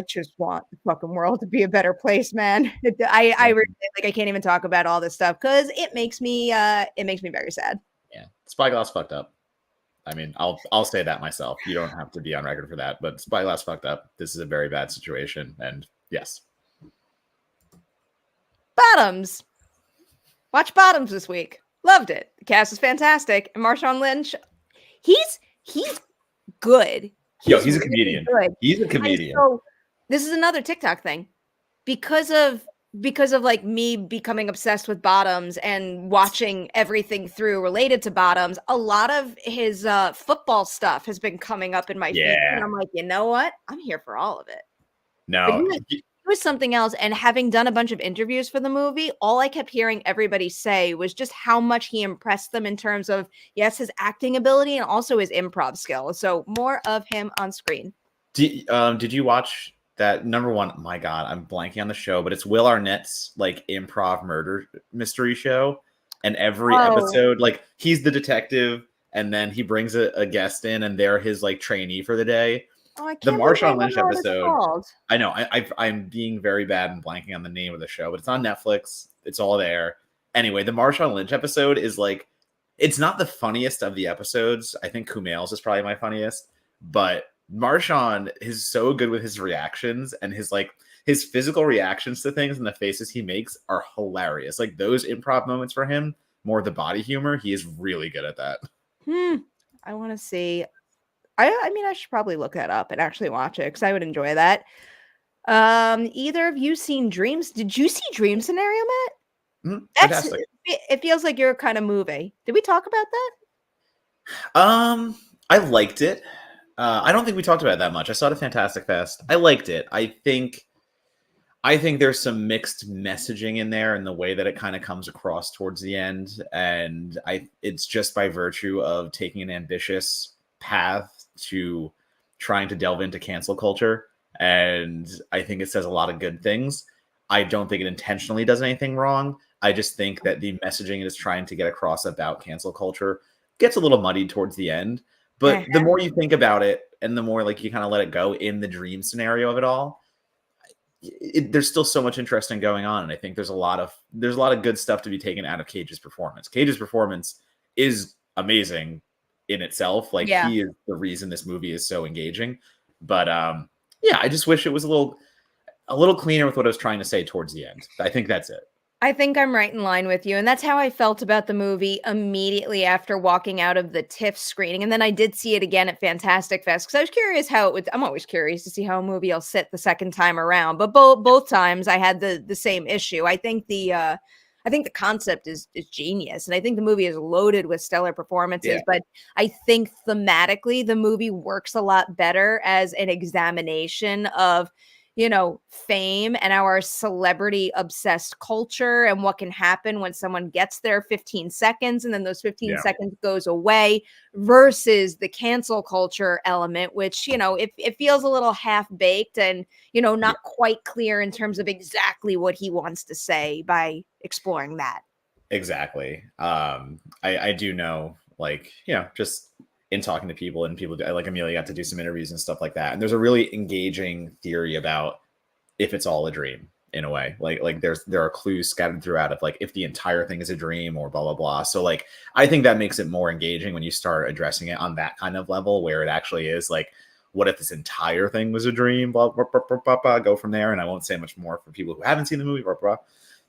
just want the fucking world to be a better place, man. I Yeah. really, like, I can't even talk about all this stuff because it makes me very sad. Yeah. Spyglass fucked up. I mean, I'll say that myself. You don't have to be on record for that, but Spyglass fucked up. This is a very bad situation, and yes. Bottoms. Watch Bottoms this week. Loved it. The cast is fantastic. And Marshawn Lynch, he's good. He's a Really comedian. good. He's a And comedian. so this is another TikTok thing. Because of like me becoming obsessed with Bottoms and watching everything through related to Bottoms, a lot of his football stuff has been coming up in my feed. And Yeah. I'm like, you know what? I'm here for all of it. But No. it was something else. And having done a bunch of interviews for the movie, all I kept hearing everybody say was just how much he impressed them in terms of, yes, his acting ability and also his improv skills. So more of him on screen. Did you watch that number one? My God, I'm blanking on the show, but it's Will Arnett's like improv murder mystery show. And every episode, like he's the detective, and then he brings a guest in, and they're his like trainee for the day. Oh, I The can't believe I Marshawn don't Lynch know what it's episode. called. I know I'm being very bad and blanking on the name of the show, but it's on Netflix. It's all there. Anyway, the Marshawn Lynch episode is like, it's not the funniest of the episodes. I think Kumail's is probably my funniest, but Marshawn is so good with his reactions, and his physical reactions to things and the faces he makes are hilarious. Like those improv moments for him, more the body humor, he is really good at that. I want to see. I mean, I should probably look that up and actually watch it because I would enjoy that. Either of you seen Dreams? Did you see Dream Scenario, Matt? Fantastic. It feels like your kind of movie. Did we talk about that? I liked it. I don't think we talked about it that much. I saw it at Fantastic Fest. I liked it. I think there's some mixed messaging in there in the way that it kind of comes across towards the end. And it's just by virtue of taking an ambitious path to trying to delve into cancel culture. And I think it says a lot of good things. I don't think it intentionally does anything wrong. I just think that the messaging it is trying to get across about cancel culture gets a little muddied towards the end. But the more you think about it and the more like you kind of let it go in the dream scenario of it all, there's still so much interesting going on. And I think there's a lot of good stuff to be taken out of Cage's performance. Cage's performance is amazing in itself. Like he is the reason this movie is so engaging. But I just wish it was a little cleaner with what I was trying to say towards the end. I think that's it. I think I'm right in line with you. And that's how I felt about the movie immediately after walking out of the TIFF screening. And then I did see it again at Fantastic Fest because I was curious how it would. I'm always curious to see how a movie will sit the second time around. But both times I had the same issue. I think the concept is genius. And I think the movie is loaded with stellar performances. But I think thematically the movie works a lot better as an examination of fame and our celebrity obsessed culture and what can happen when someone gets there 15 seconds and then those 15 seconds goes away versus the cancel culture element, which, it feels a little half baked and, not quite clear in terms of exactly what he wants to say by exploring that. Exactly. I do know, like, just in talking to people and people like Amelia got to do some interviews and stuff like that. And there's a really engaging theory about if it's all a dream in a way, like there are clues scattered throughout of like, if the entire thing is a dream or blah, blah, blah. So like, I think that makes it more engaging when you start addressing it on that kind of level where it actually is like, what if this entire thing was a dream, blah, blah, blah, blah, blah, blah, go from there. And I won't say much more for people who haven't seen the movie, blah, blah.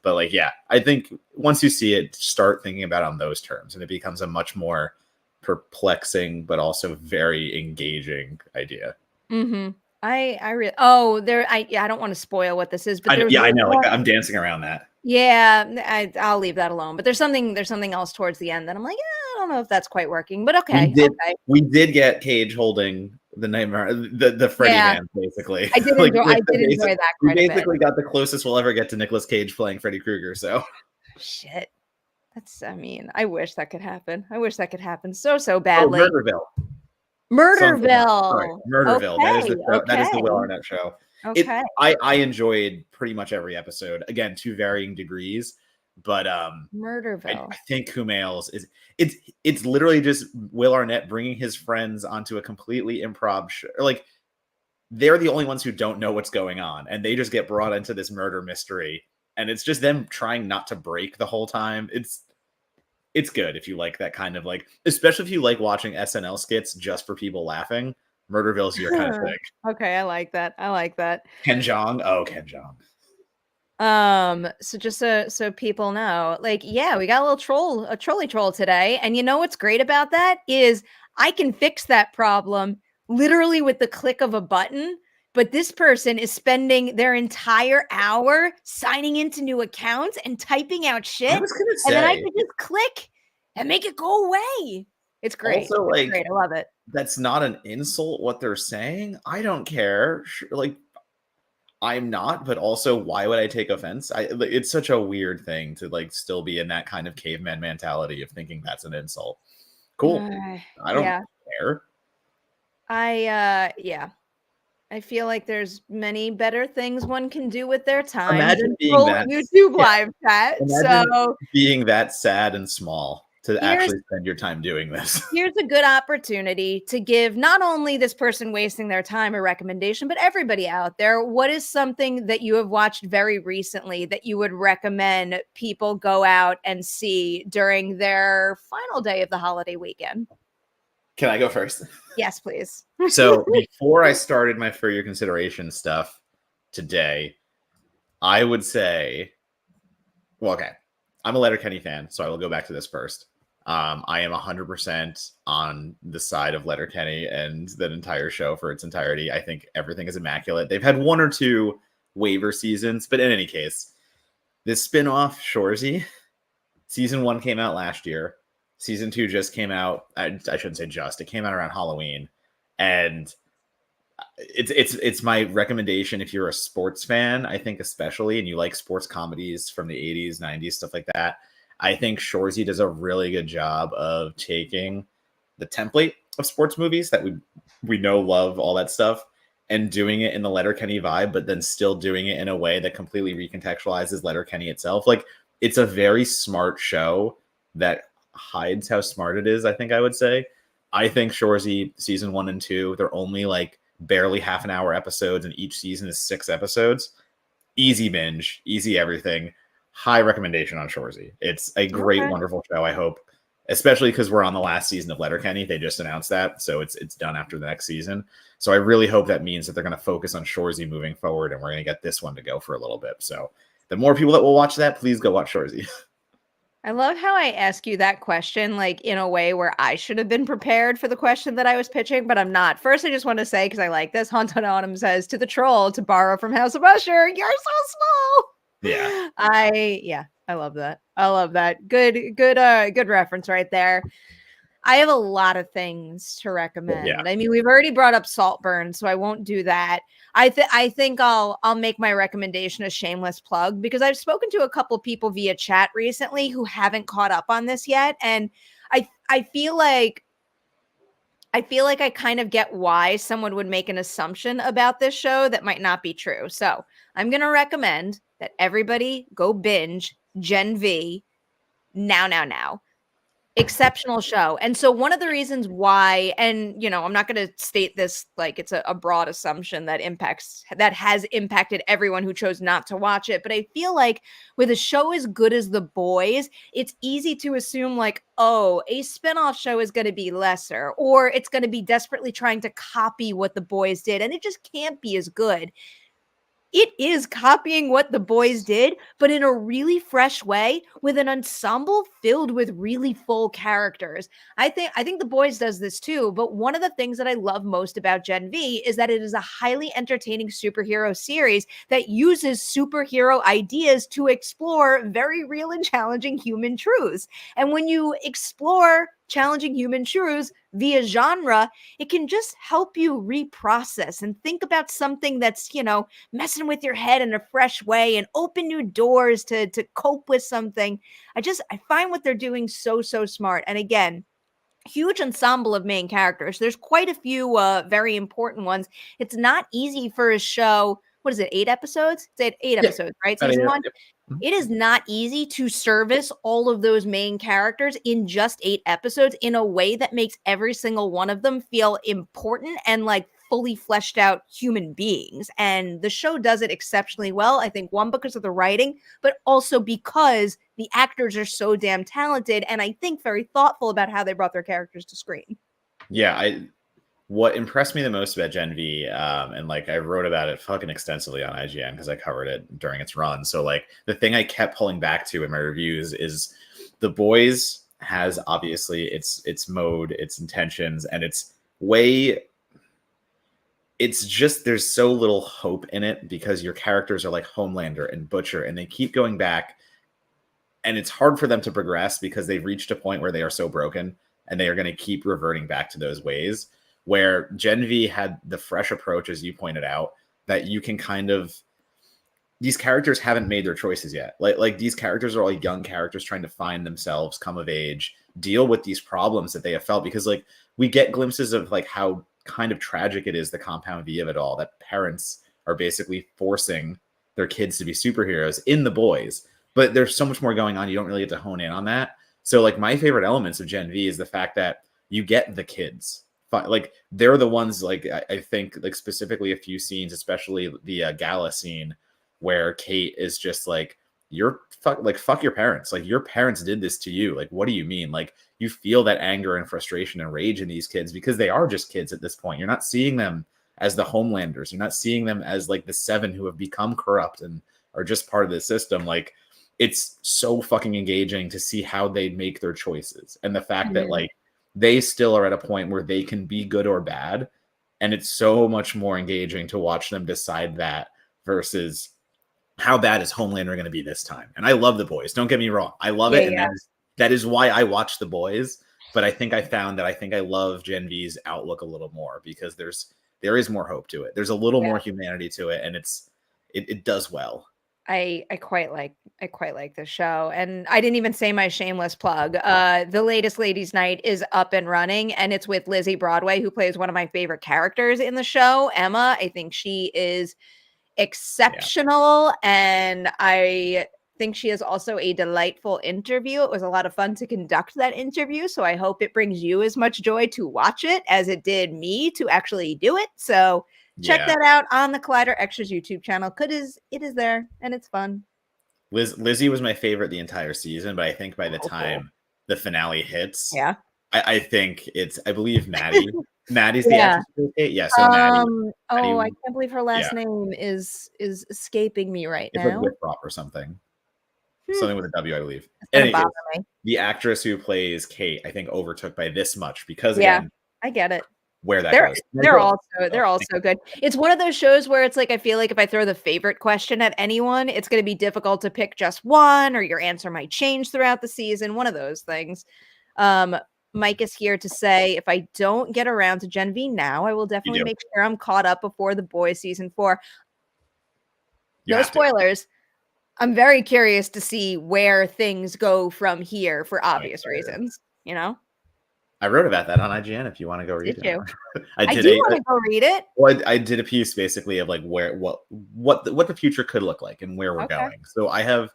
But like, I think once you see it, start thinking about it on those terms and it becomes a much more perplexing but also very engaging idea. I don't want to spoil what this is, but I know, like I'm dancing around that. I'll leave that alone. But there's something else towards the end that I'm like, I don't know if that's quite working, but okay. We did get Cage holding the nightmare, the Freddy hand, basically. I did enjoy that. We basically got the closest we'll ever get to Nicolas Cage playing Freddy Krueger. So shit. I wish that could happen. I wish that could happen so badly. Murderville. Murderville. Okay. That is the Will Arnett show. Okay. I enjoyed pretty much every episode. Again, to varying degrees, but Murderville. I think Kumail's it's literally just Will Arnett bringing his friends onto a completely improv show. Like they're the only ones who don't know what's going on, and they just get brought into this murder mystery. And it's just them trying not to break the whole time. It's good if you like that kind of like, especially if you like watching SNL skits just for people laughing. Murderville's your kind of thing. Okay, I like that. Ken Jeong. So just so people know, like, we got a trolley troll today. And you know what's great about that is I can fix that problem literally with the click of a button. But this person is spending their entire hour signing into new accounts and typing out shit. I was gonna say, and then I could just click and make it go away. It's great. Also, it's great. I love it. That's not an insult what they're saying. I don't care. Like, I'm not, but also why would I take offense? It's such a weird thing to like still be in that kind of caveman mentality of thinking that's an insult. Cool. I don't care. I feel like there's many better things one can do with their time. Imagine being that YouTube live chat. So being that sad and small to actually spend your time doing this. Here's a good opportunity to give not only this person wasting their time a recommendation, but everybody out there. What is something that you have watched very recently that you would recommend people go out and see during their final day of the holiday weekend? Can I go first? Yes, please. So before I started my For Your Consideration stuff today, I would say, well, okay, I'm a Letterkenny fan, so I will go back to this first. I am 100% on the side of Letterkenny and that entire show for its entirety. I think everything is immaculate. They've had one or two waiver seasons. But in any case, this spin-off Shoresy, season 1 came out last year. Season 2 just came out. I shouldn't say just. It came out around Halloween, and it's my recommendation if you're a sports fan. I think especially, and you like sports comedies from the 80s, 90s, stuff like that. I think Shoresy does a really good job of taking the template of sports movies that we know, love, all that stuff, and doing it in the Letterkenny vibe, but then still doing it in a way that completely recontextualizes Letterkenny itself. Like, it's a very smart show that hides how smart it is, I think I would say. I think Shoresy season 1 and 2, they're only like barely half an hour episodes, and each season is 6 episodes. Easy binge, easy everything. High recommendation on Shoresy. It's a great, wonderful show. I hope, especially because we're on the last season of Letterkenny. They just announced that, so it's done after the next season. So I really hope that means that they're going to focus on Shoresy moving forward, and we're going to get this one to go for a little bit. So the more people that will watch that, please go watch Shoresy. I love how I ask you that question, like, in a way where I should have been prepared for the question that I was pitching, but I'm not. First, I just want to say, because I like this, Haunted Autumn says, to the troll, to borrow from House of Usher, you're so small. Yeah. I love that. I love that. Good reference right there. I have a lot of things to recommend. Yeah. I mean, we've already brought up Saltburn, so I won't do that. I think I'll make my recommendation a shameless plug, because I've spoken to a couple people via chat recently who haven't caught up on this yet, and I feel like I kind of get why someone would make an assumption about this show that might not be true. So I'm going to recommend that everybody go binge Gen V now. Exceptional show. And so one of the reasons why, and I'm not going to state this like it's a broad assumption that has impacted everyone who chose not to watch it, but I feel like with a show as good as The Boys, it's easy to assume like, oh, a spinoff show is going to be lesser, or it's going to be desperately trying to copy what The Boys did, and it just can't be as good. It is copying what The Boys did, but in a really fresh way, with an ensemble filled with really full characters. I think The Boys does this too, but one of the things that I love most about Gen V is that it is a highly entertaining superhero series that uses superhero ideas to explore very real and challenging human truths. And when you explore challenging human truths via genre, it can just help you reprocess and think about something that's, messing with your head in a fresh way and open new doors to cope with something. I find what they're doing so smart. And again, huge ensemble of main characters. There's quite a few very important ones. It's not easy for a show. What is it? 8 episodes? It's eight episodes, right? Season 1. Yep. It is not easy to service all of those main characters in just 8 episodes in a way that makes every single one of them feel important and like fully fleshed out human beings. And the show does it exceptionally well. I think one, because of the writing, but also because the actors are so damn talented, and I think very thoughtful about how they brought their characters to screen. Yeah, what impressed me the most about Gen V, and like I wrote about it fucking extensively on IGN because I covered it during its run. So like the thing I kept pulling back to in my reviews is The Boys has obviously its mode, its intentions, and its way. It's just there's so little hope in it because your characters are like Homelander and Butcher, and they keep going back, and it's hard for them to progress because they've reached a point where they are so broken, and they are going to keep reverting back to those ways. Where Gen V had the fresh approach, as you pointed out, that you can kind of, these characters haven't made their choices yet. Like these characters are all young characters trying to find themselves, come of age, deal with these problems that they have felt, because like we get glimpses of like how kind of tragic it is, the compound V of it all, that parents are basically forcing their kids to be superheroes in The Boys. But there's so much more going on. You don't really get to hone in on that. So like my favorite elements of Gen V is the fact that you get the kids. Like they're the ones, like I think like specifically a few scenes, especially the gala scene where Kate is just like, fuck your parents. Like your parents did this to you. Like, what do you mean? Like you feel that anger and frustration and rage in these kids because they are just kids at this point. You're not seeing them as the Homelanders. You're not seeing them as like the 7 who have become corrupt and are just part of the system. Like it's so fucking engaging to see how they make their choices. And the fact that like, they still are at a point where they can be good or bad. And it's so much more engaging to watch them decide that versus how bad is Homelander going to be this time. And I love The Boys. Don't get me wrong. I love it. And that is why I watch The Boys. But I think I found that I love Gen V's outlook a little more because there is more hope to it. There's a little more humanity to it. And it does well. I quite like the show, and I didn't even say my shameless plug. The latest Ladies' Night is up and running, and it's with Lizzie Broadway, who plays one of my favorite characters in the show, Emma. I think she is exceptional, and I think she is also a delightful interview. It was a lot of fun to conduct that interview, so I hope it brings you as much joy to watch it as it did me to actually do it. So check that out on the Collider Extras YouTube channel. It is there, and it's fun. Lizzie was my favorite the entire season, but I think by the time the finale hits, I think I believe Maddie. Maddie's the actress. Yeah, so Maddie. I can't believe her last name is escaping me right now. It's like Withrop or something. Something with a W, I believe. Anyways, the actress who plays Kate, I think, overtook by this much because again, I get it. Where that goes. They're also good. It's one of those shows where it's like I feel like if I throw the favorite question at anyone, it's going to be difficult to pick just one, or your answer might change throughout the season. One of those things. Mike is here to say if I don't get around to Gen V now, I will definitely make sure I'm caught up before The Boys season 4. No spoilers. I'm very curious to see where things go from here for obvious reasons. You know. I wrote about that on IGN if you want to go read it. I do want to go read it. Well, I did a piece basically of like what the future could look like and where we're going. So I have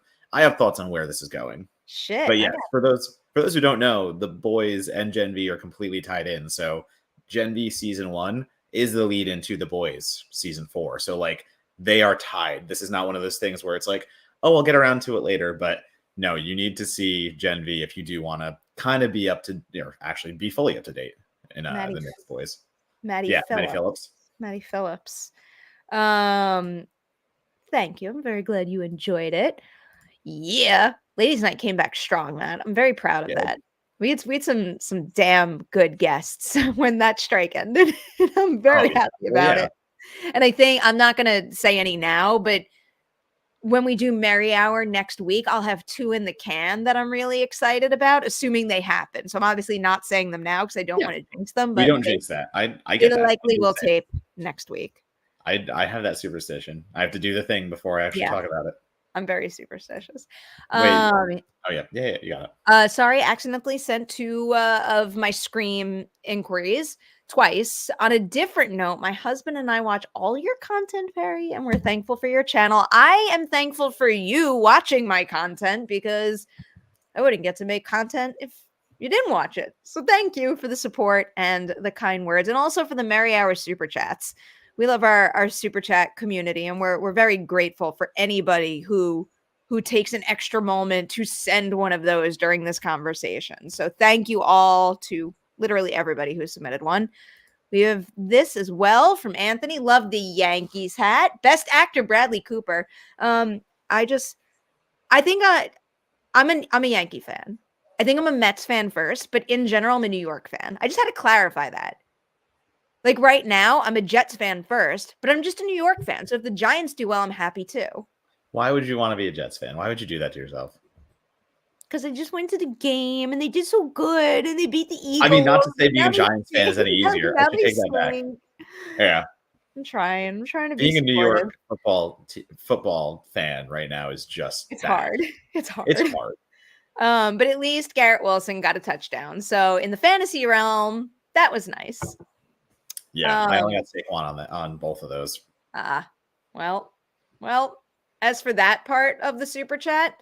thoughts on where this is going. Shit. But yeah, for those who don't know, The Boys and Gen V are completely tied in. So Gen V season 1 is the lead into The Boys season 4. So like they are tied. This is not one of those things where it's like, oh, I'll get around to it later, but no, you need to see Gen V if you do want to kind of be up to, actually be fully up to date in the next Boys. Maddie Phillips. Thank you. I'm very glad you enjoyed it. Yeah, Ladies' Night came back strong, man. I'm very proud of that. We had some damn good guests when that strike ended. I'm very happy about it. And I think I'm not gonna say any now, but when we do Merri Hour next week, I'll have 2 in the can that I'm really excited about, assuming they happen. So I'm obviously not saying them now because I don't want to jinx them. But we don't jinx that. I get that. Likely will tape next week. I have that superstition. I have to do the thing before I actually talk about it. I'm very superstitious. Wait. Yeah, you got it. Sorry, accidentally sent 2 of my Scream inquiries twice. On a different note, my husband and I watch all your content, Perri, and we're thankful for your channel. I am thankful for you watching my content because I wouldn't get to make content if you didn't watch it. So thank you for the support and the kind words, and also for the Merri Hour super chats. We love our super chat community, and we're very grateful for anybody who takes an extra moment to send one of those during this conversation. So thank you all to literally everybody who submitted one. We have this as well from Anthony. Love the Yankees hat. Best actor Bradley Cooper. I think I'm a Yankee fan. I think I'm a Mets fan first, but in general, I'm a New York fan. I just had to clarify that. Like right now, I'm a Jets fan first, but I'm just a New York fan. So if the Giants do well, I'm happy too. Why would you want to be a Jets fan? Why would you do that to yourself? Because I just went to the game and they did so good and they beat the Eagles. I mean, not to say being a Giants fan is any easier. I should take that back. Yeah. I'm trying to be being a New York football fan right now is just hard. It's hard. But at least Garrett Wilson got a touchdown. So in the fantasy realm, that was nice. Yeah, I only got Saquon on both of those. Well, as for that part of the super chat,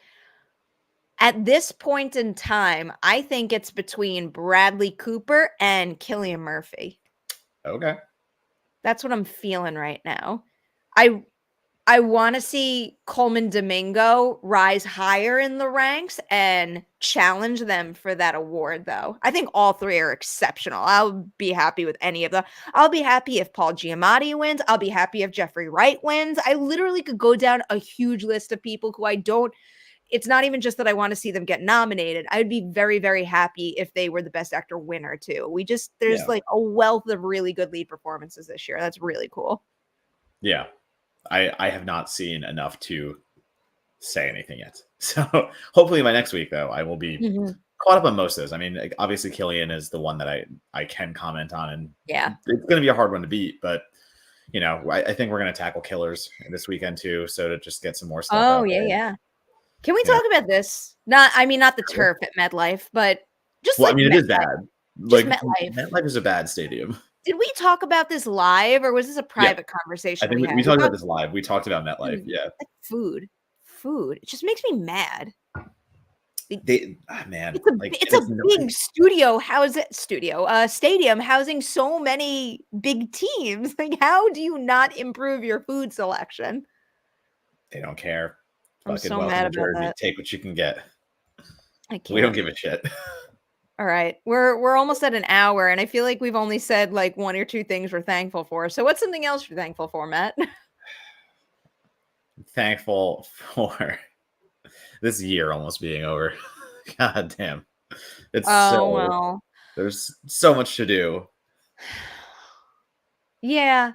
at this point in time, I think it's between Bradley Cooper and Cillian Murphy. Okay. That's what I'm feeling right now. I want to see Coleman Domingo rise higher in the ranks and challenge them for that award, though. I think all 3 are exceptional. I'll be happy with any of them. I'll be happy if Paul Giamatti wins. I'll be happy if Jeffrey Wright wins. I literally could go down a huge list of people who it's not even just that I want to see them get nominated. I'd be very, very happy if they were the best actor winner too. There's like a wealth of really good lead performances this year. That's really cool. Yeah. I have not seen enough to say anything yet. So hopefully by next week, though, I will be caught up on most of those. I mean, obviously Killian is the one that I can comment on, and it's going to be a hard one to beat, but you know, I think we're going to tackle killers this weekend too. So to just get some more stuff out there. Yeah. Can we talk about this? Not the turf at MetLife, but just I mean, it is bad. Just MetLife is a bad stadium. Did we talk about this live, or was this a private conversation? I think we talked about this live. We talked about MetLife. Yeah. Food. It just makes me mad. Man, it's a big stadium housing so many big teams. Like, how do you not improve your food selection? They don't care. I'm so mad about that. Take what you can get. I can't. We don't give a shit. All right, we're almost at an hour, and I feel like we've only said like one or two things we're thankful for. So, what's something else you're thankful for, Matt? Thankful for this year almost being over. God damn. It's there's so much to do. Yeah.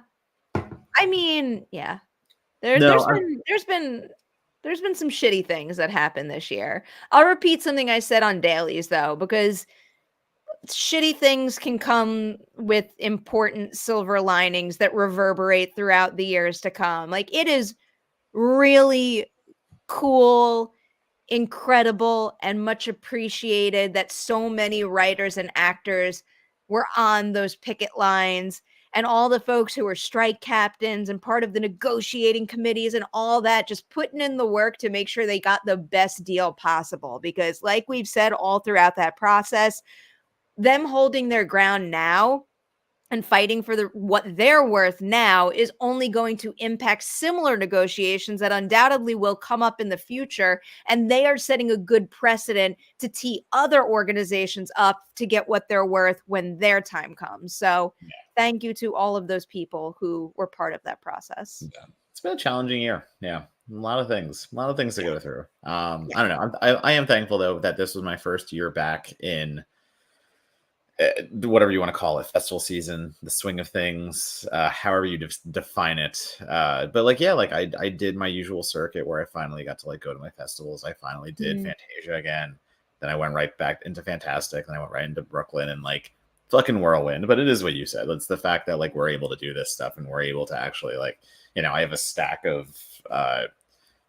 I mean, yeah. There's been some shitty things that happened this year. I'll repeat something I said on dailies though, because shitty things can come with important silver linings that reverberate throughout the years to come. Like, it is really cool, incredible, and much appreciated that so many writers and actors were on those picket lines, and all the folks who were strike captains and part of the negotiating committees and all that, just putting in the work to make sure they got the best deal possible. Because like we've said all throughout that process, them holding their ground now and fighting for what they're worth now is only going to impact similar negotiations that undoubtedly will come up in the future. And they are setting a good precedent to tee other organizations up to get what they're worth when their time comes. So thank you to all of those people who were part of that process. Yeah. It's been a challenging year. Yeah. A lot of things to go through. I don't know. I am thankful though that this was my first year back in whatever you want to call it, festival season, the swing of things, however you define it. But like, yeah, like I did my usual circuit where I finally got to like go to my festivals. I finally did Fantasia again. Then I went right back into Fantastic. Then I went right into Brooklyn and like fucking whirlwind. But it is what you said. It's the fact that like we're able to do this stuff and we're able to actually like, you know, I have a stack of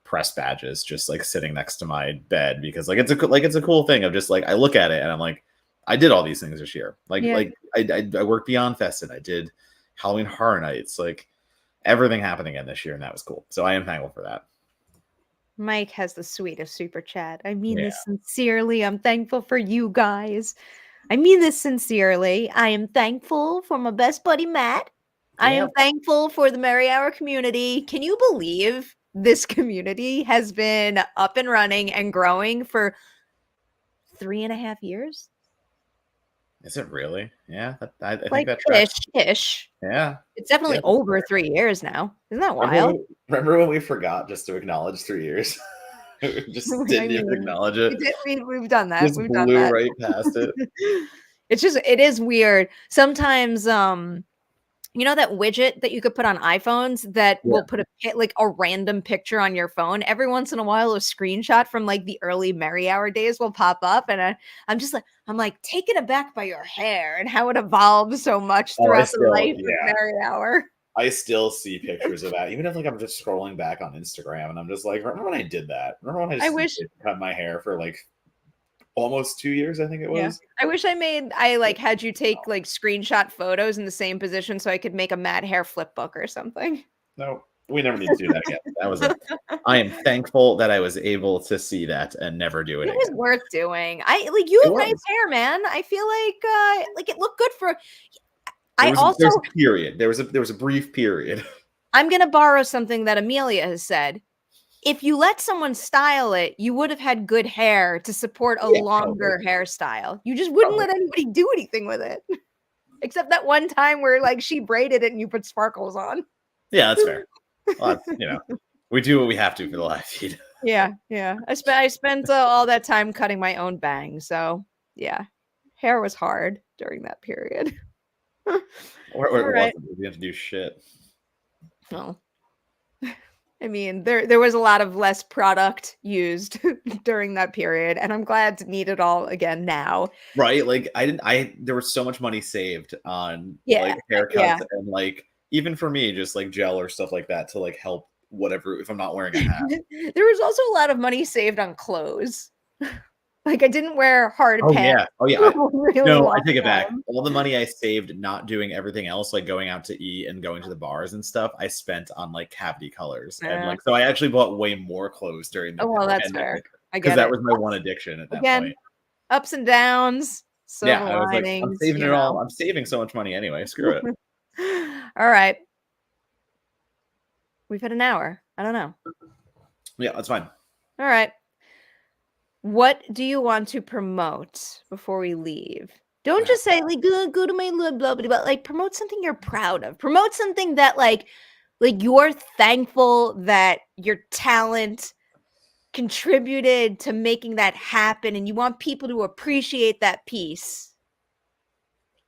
press badges just like sitting next to my bed because like it's a cool thing of just like I look at it and I'm like, I did all these things this year. Like I worked Beyond Fest and I did Halloween Horror Nights. Like everything happened again this year, and that was cool. So I am thankful for that. Mike has the sweetest super chat. I mean this sincerely. I'm thankful for you guys. I mean this sincerely. I am thankful for my best buddy Matt. I am thankful for the Merri Hour community. Can you believe this community has been up and running and growing for 3.5 years? Is it really? Yeah, I like think that's ish. Yeah, it's definitely over 3 years now. Isn't that wild? Remember when we forgot just to acknowledge 3 years? We just didn't even acknowledge it. We've done that. We've done that. Right past it. It is weird. Sometimes, you know that widget that you could put on iPhones that will put a random picture on your phone? Every once in a while, a screenshot from like the early Merri Hour days will pop up. And I'm like taken aback by your hair and how it evolved so much throughout the life of Merri Hour. I still see pictures of that. Even if like I'm just scrolling back on Instagram and I'm just like, remember when I did that? Remember when I cut my hair for like almost 2 years, I think it was. I wish I had you take like screenshot photos in the same position so I could make a mad hair flip book or something. No, we never need to do that again. That was I am thankful that I was able to see that and never do it again. It was worth doing. You have nice hair, man. I feel like it looked good for there's a period. There was a brief period. I'm gonna borrow something that Amelia has said. If you let someone style it, you would have had good hair to support a longer hairstyle. You just wouldn't let anybody do anything with it. Except that one time where like she braided it and you put sparkles on. Yeah, that's fair. Well, we do what we have to for the live feed. Yeah. I spent all that time cutting my own bangs. So yeah, hair was hard during that period. Right. We have to do shit. Oh. I mean, there was a lot of less product used during that period, and I'm glad to need it all again now. Right? Like there was so much money saved on Yeah, like haircuts yeah. and like even for me, just like gel or stuff like that to like help whatever if I'm not wearing a hat. There was also a lot of money saved on clothes. Like I didn't wear hard Oh pants yeah. Oh yeah. for a really No, I long take it back. time. All the money I saved not doing everything else, like going out to eat and going to the bars and stuff, I spent on like cavity colors. And Yeah. like so I actually bought way more clothes during the Oh, well, that's fair. pandemic I because get that it. was my one addiction at that Again, point. ups and downs, Yeah, silver I was like, I'm linings, saving it all. I'm saving so much money anyway. Screw it. All right. We've had an hour. I don't know. Yeah, that's fine. All right. What do you want to promote before we leave? Don't just say like go to my blah blah blah, but like promote something you're proud of. Promote something that like you're thankful that your talent contributed to making that happen, and you want people to appreciate that piece.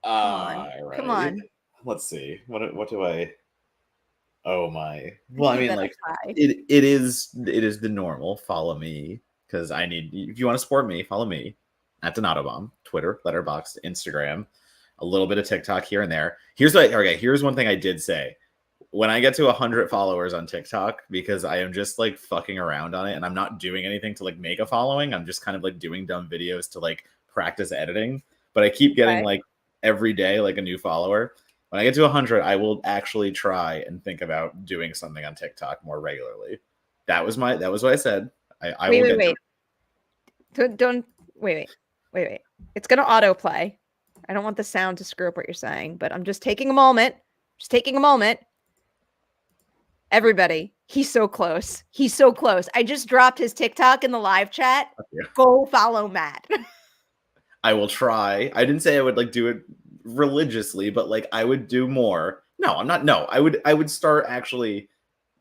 Come on, Right. come on. Let's see. What do I? Oh my. Well, I mean, like Try. it is the normal. Follow me because I need. If you want to support me, follow me at Donatobomb, Twitter, Letterboxd, Instagram, a little bit of TikTok here and there. Here's one thing I did say. When I get to 100 followers on TikTok, because I am just like fucking around on it and I'm not doing anything to like make a following. I'm just kind of like doing dumb videos to like practice editing. But I keep getting like every day like a new follower. When I get to 100, I will actually try and think about doing something on TikTok more regularly. That was what I said. I will get. Wait. Don't wait. It's gonna autoplay. I don't want the sound to screw up what you're saying, but I'm just taking a moment. Everybody, he's so close. I just dropped his TikTok in the live chat. Go follow Matt. I will try. I didn't say I would like do it religiously, but like I would do more. No, I'm not. No, I would start actually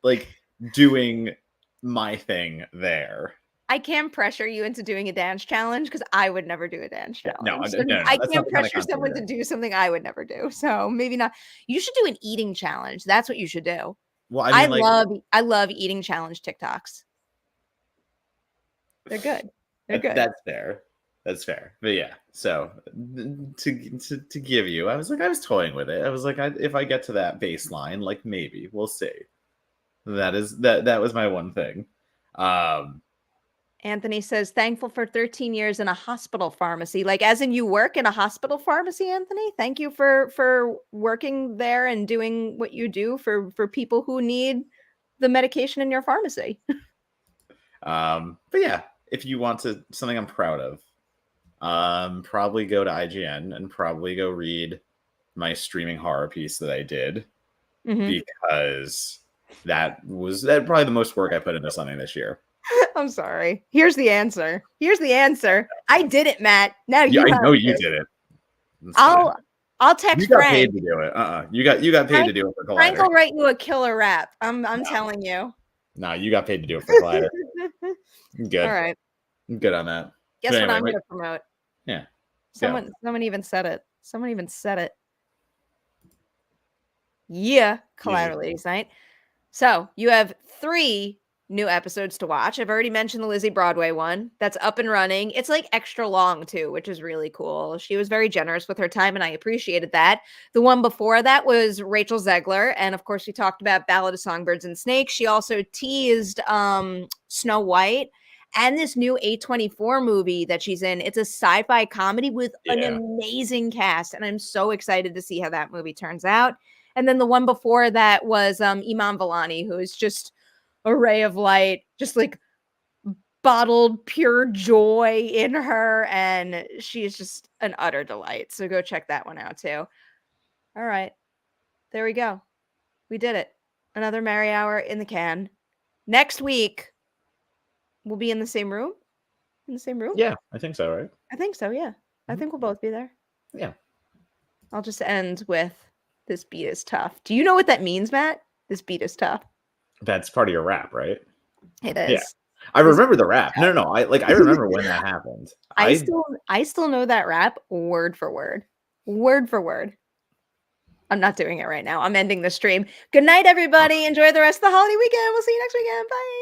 like doing my thing there. I can't pressure you into doing a dance challenge because I would never do a dance challenge. No, I can't pressure someone to do something I would never do. So maybe not. You should do an eating challenge. That's what you should do. Well, I mean, I love eating challenge TikToks. They're good. That's fair. But yeah, so to give you, I was toying with it. I was like, if I get to that baseline, like maybe we'll see. That was my one thing. Anthony says, thankful for 13 years in a hospital pharmacy. Like, as in you work in a hospital pharmacy, Anthony? Thank you for working there and doing what you do for people who need the medication in your pharmacy. But yeah, if you want something I'm proud of, probably go to IGN and probably go read my streaming horror piece that I did because that was probably the most work I put into something this year. I'm sorry. Here's the answer. I did it, Matt. Now you. I know you did it. I'll text you got Frank. Paid to do it. You got paid to do it for Collider. Frank will write you a killer rap. I'm telling you. No, you got paid to do it for Collider. Good. All right. Good on that. Guess what I'm going to promote? Yeah. Someone even said it. Yeah, Collider Ladies Night. So you have 3 new episodes to watch. I've already mentioned the Lizzie Broadway one. That's up and running. It's like extra long too, which is really cool. She was very generous with her time and I appreciated that. The one before that was Rachel Zegler. And of course we talked about Ballad of Songbirds and Snakes. She also teased Snow White and this new A24 movie that she's in. It's a sci-fi comedy with an amazing cast. And I'm so excited to see how that movie turns out. And then the one before that was Iman Vellani, who is just a ray of light, just like bottled pure joy in her. And she is just an utter delight. So go check that one out too. All right. There we go. We did it. Another Merri Hour in the can. Next week, we'll be in the same room. Yeah, I think so, right? I think so, yeah. I think we'll both be there. Yeah. I'll just end with, this beat is tough. Do you know what that means, Matt? This beat is tough. That's part of your rap, right? It is. Yeah. I remember the rap. No. I remember when that happened. I still know that rap word for word. I'm not doing it right now. I'm ending the stream. Good night, everybody. Enjoy the rest of the holiday weekend. We'll see you next weekend. Bye.